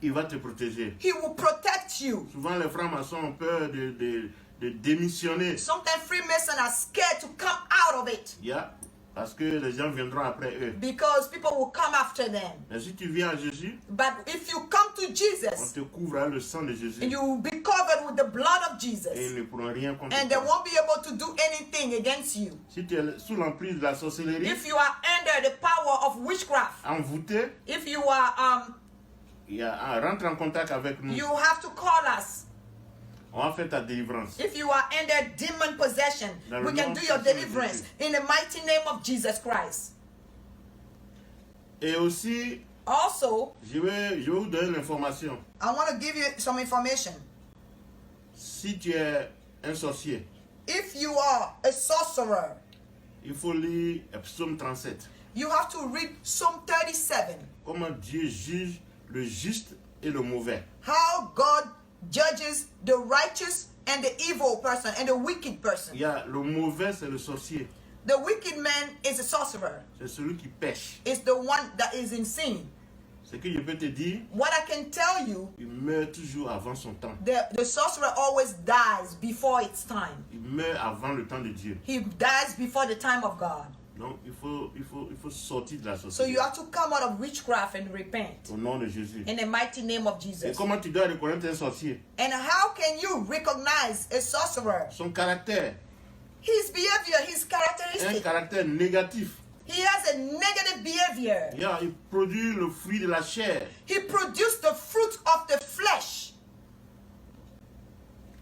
Il va te protéger. He will protect you. Souvent, les francs-maçons ont peur de démissionner. Sometimes Freemasons are scared to come out of it Parce que les gens viendront après eux. because people will come after them. Mais si tu viens à Jésus, But if you come to on Jesus, te couvrira le sang de Jésus. you will be covered with the blood of Et ils Jesus. ne pourront rien contre And they toi. won't be able to do anything against you. Si tu es sous l'emprise de la sorcellerie, If you are under the power of witchcraft, envoûté, if you are rentre en contact avec nous. you have to call us. On va faire ta délivrance. If you are under demon possession, Dans we le can nom do your puissant de deliverance Jésus. in the mighty name of Jesus Christ. Et aussi, Also, je vais vous donner l'information. I want to give you some information. Si tu es un sorcier, If you are a sorcerer, il faut lire Psaume 37. you have to read Psalm 37. Comment Dieu juge le juste et le mauvais. How God judges the righteous and the evil person and the wicked person. Le mauvais, c'est le sorcier. The wicked man is a sorcerer. C'est celui qui pêche. It's the one that is in sin. Ce que je peux te dire, what I can tell you, il meurt toujours avant son temps. the sorcerer always dies before its time. Il meurt avant le temps de Dieu. He dies before the time of God. Donc il faut sortir de la So sorcellerie. you have to come out of witchcraft and repent Au nom de Jésus. in the mighty name of Et Jesus. comment tu dois reconnaître un sorcier? And how can you recognize a sorcerer? Son caractère. His behavior, his Un characteristic. caractère négatif. He has a negative behavior. Il produit le fruit de la chair. He produced the fruit of the flesh.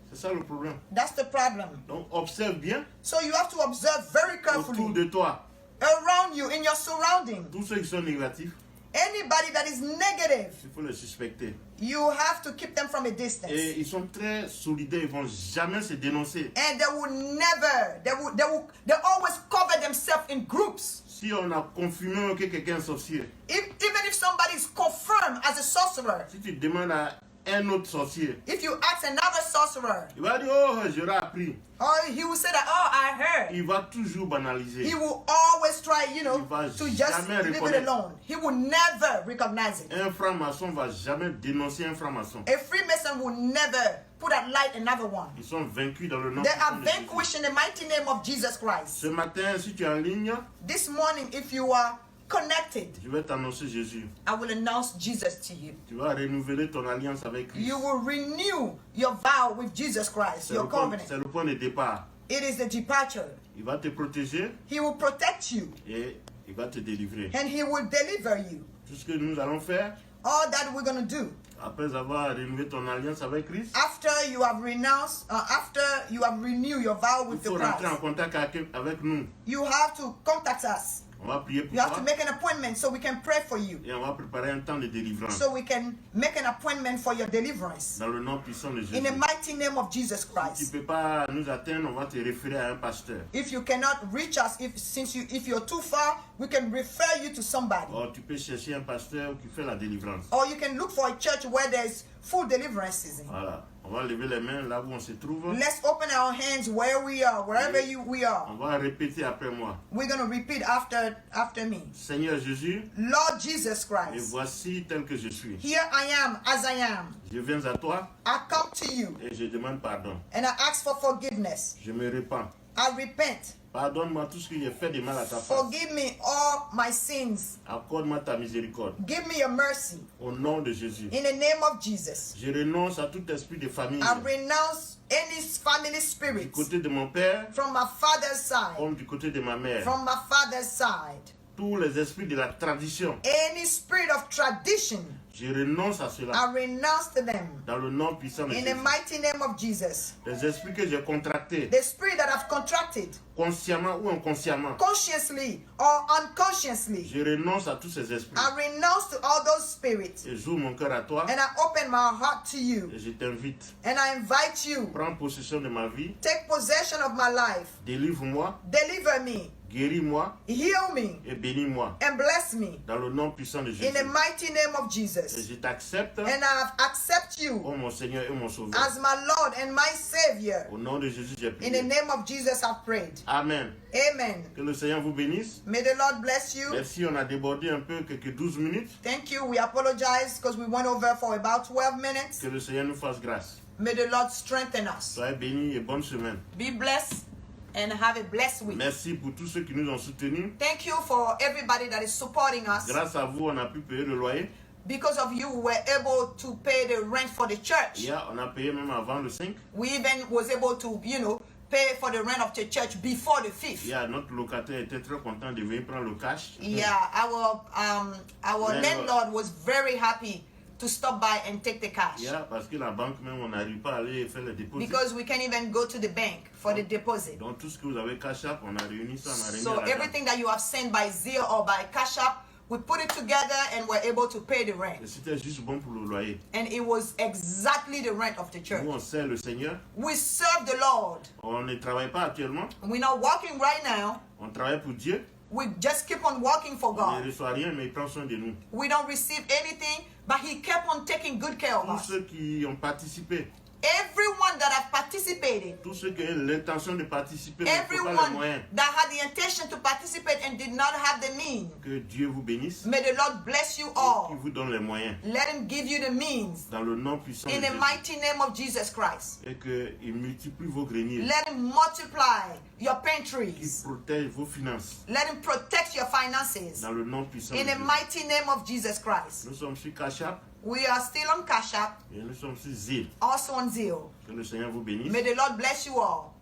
C'est ça le problème. That's the problem. Donc observe bien So you have to observe very autour carefully de toi around you, in your surroundings. tous ceux qui sont négatifs. Anybody that is negative, Il faut les suspecter. you have to keep them from a distance. Et ils sont très solidaires, ils vont jamais se dénoncer. And they will never, they always cover themselves in groups. Si on a confirmé que quelqu'un est sorcier, Even if somebody is confirmed as a sorcerer, si tu demandes à un autre sorcier, if you ask another sorcerer, il va dire, oh, j'aurais appris. or he will say that, oh, I heard. Il va toujours banaliser. He will always try, Il va to just jamais leave it reconnaître. alone. He will never recognize it. Un franc-maçon va jamais dénoncer un franc-maçon. A Freemason will never put at light another one. Ils sont vaincus dans le nom They puissant are de Jésus. vanquished in the mighty name of Jesus Christ. Ce matin, si tu es en ligne, This morning, if you are connected, je vais t'annoncer Jésus. I will announce Jesus to you. Tu vas renouveler ton alliance avec Christ. You will renew your vow with Jesus Christ, C'est your le point- covenant. c'est le point de départ. It is the departure. Il va te protéger He will protect you et il va te délivrer. and he will deliver you. Tout ce que nous allons faire, All that we're going to do après avoir renouvelé ton alliance avec Christ, after you have renounced, after you have renewed your vow il with the faut rentrer en Christ, contact avec nous. you have to contact us. On va prier pour You have toi to make an appointment so we can pray for you. et on va préparer un temps de délivrance So we can make an appointment for your deliverance. dans le nom puissant de Jésus. In the mighty name of Jesus Si tu Christ. ne peux pas nous atteindre, on va te référer à un pasteur. If you cannot reach us, if you're too far, we can refer you to somebody. Or tu peux chercher un pasteur qui fait la délivrance. Or you can look for a church where there's full deliverances in. Voilà. On va lever les mains là où on se trouve. Let's open our hands where we are, wherever we are. On va répéter après moi. We're going to repeat after me. Seigneur Jésus, Lord Jesus et Christ, voici tel que je suis. here I am as I am. Je viens à toi I come to you et je demande pardon. and I ask for forgiveness. Je me répands. I repent. Pardonne-moi tout ce que j'ai fait de mal à ta face. Forgive me all my sins. Accorde-moi ta miséricorde. Give me your mercy. Au nom de Jésus. In the name of Jesus. Je renonce à tout esprit de famille. I renounce any family Du spirits côté de mon père, from my father's side. comme du côté de ma mère. From my father's side. Tous les esprits de la tradition. Any spirit of tradition, Je renonce à cela. I renounce to them. Dans le nom puissant de In the Jésus. mighty name of Jesus. Les esprits que j'ai contractés, The spirit that I've contracted, consciemment ou inconsciemment, consciously or unconsciously, je renonce à tous ces esprits. I renounce to all those spirits. Et j'ouvre mon cœur à toi And I open my heart to you. et je t'invite. And I invite you. Prends possession de ma vie. Take possession of my life. Délivre-moi, Deliver me. guéris-moi Heal me. et bénis-moi. And bless me. Dans le nom puissant de Jésus. In the mighty name of Et Jesus. je t'accepte, And I accept you oh mon Seigneur et mon Sauveur. as my Lord and my Savior. Au nom de Jésus, j'ai In the prié. name of Jesus, I've prayed. Amen. Amen. Que le Seigneur vous bénisse. May the Lord bless you. Merci, on a débordé un peu, quelques 12 minutes. Thank you. We apologize because we went over for about 12 minutes. Que le Seigneur nous fasse grâce. May the Lord strengthen us. Soyez bénis et bonne semaine. Be blessed and have a blessed week. Merci pour tous ceux qui nous ont soutenus. Thank you for everybody that is supporting us. Grâce à vous, on a pu payer le loyer. Because of you, we were able to pay the rent for the church. Hier, on a payé même avant le 5. We even was able to, pay for the rent of the church before the 5th. Hier, notre locataire était très content de venir prendre le cash. Yeah, our landlord was very happy to stop by and take the cash. Hier, parce que la banque même, on n'arrive pas à aller faire le dépôt. Because we can't even go to the bank for the deposit. Donc tout ce que vous avez cash up, on a réuni ça, on a remis So à la everything that you have sent by Zelle or by Cash App, we put it together and we're able to pay the rent. Et c'était juste bon pour le loyer. And it was exactly the rent of the church. Nous, on sert le Seigneur. We serve the Lord. On ne travaille pas actuellement. We're not working right now. On travaille pour Dieu. We just keep on working for On ne God. reçoit rien, mais il prend soin de nous. We don't receive anything, but He kept on taking good care of Tous us. ceux qui ont participé, Everyone that have participated, tous ceux qui ont l'intention de participer, mais qui n'ont pas les everyone moyens, that had the intention to participate and did not have the means, que Dieu vous bénisse, may the Lord bless you qui all. vous donne les moyens, Let him give you the means dans le nom puissant de in the Jésus, mighty name of Jesus Christ. et qu'il multiplie vos greniers, Let him multiply your qu'il pantries. protège vos finances, Let him protect your finances dans le nom puissant de in the Jésus. mighty name of Jesus Christ. Nous sommes sur Cash App We are still on Cash App, et nous sommes sur Zelle. also on Zeal. Que le Seigneur vous bénisse. May the Lord bless you all.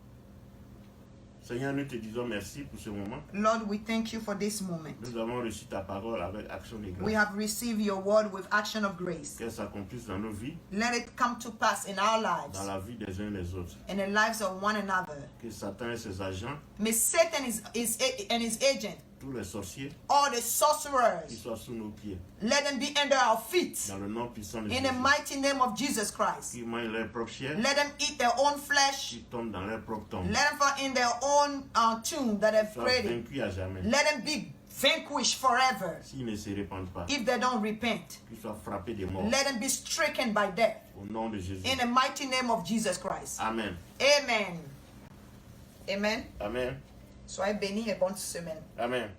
Seigneur, nous te disons merci pour ce moment. Lord, we thank you for this moment. Nous avons reçu ta parole avec action de We grâce. have received your word with action of grace. Qu'elle s'accomplisse dans nos vies, Let it come to pass in our dans lives, la vie des uns et des autres. in the lives of one another. Que Satan et ses agents, May Satan and his agent, tous les sorciers, all the qu'ils sorcerers, soient sous nos pieds. let them be under our feet. Dans le nom puissant de In the Jésus. mighty name of Jesus Christ. Qui mangent leur propre chair, Let them eat their own flesh. qui tombent dans leur propre tombe. Let them fall in their own tomb that they've Soient created. vaincus à jamais. Let them be vanquished forever S'ils ne se répandent pas, if they don't repent. qu'ils soient frappés de mort. Let them be stricken by death. Au nom de Jésus. In the mighty name of Jesus Christ. Amen. Amen. Amen. Amen. Soyez bénis et bonne semaine. Amen.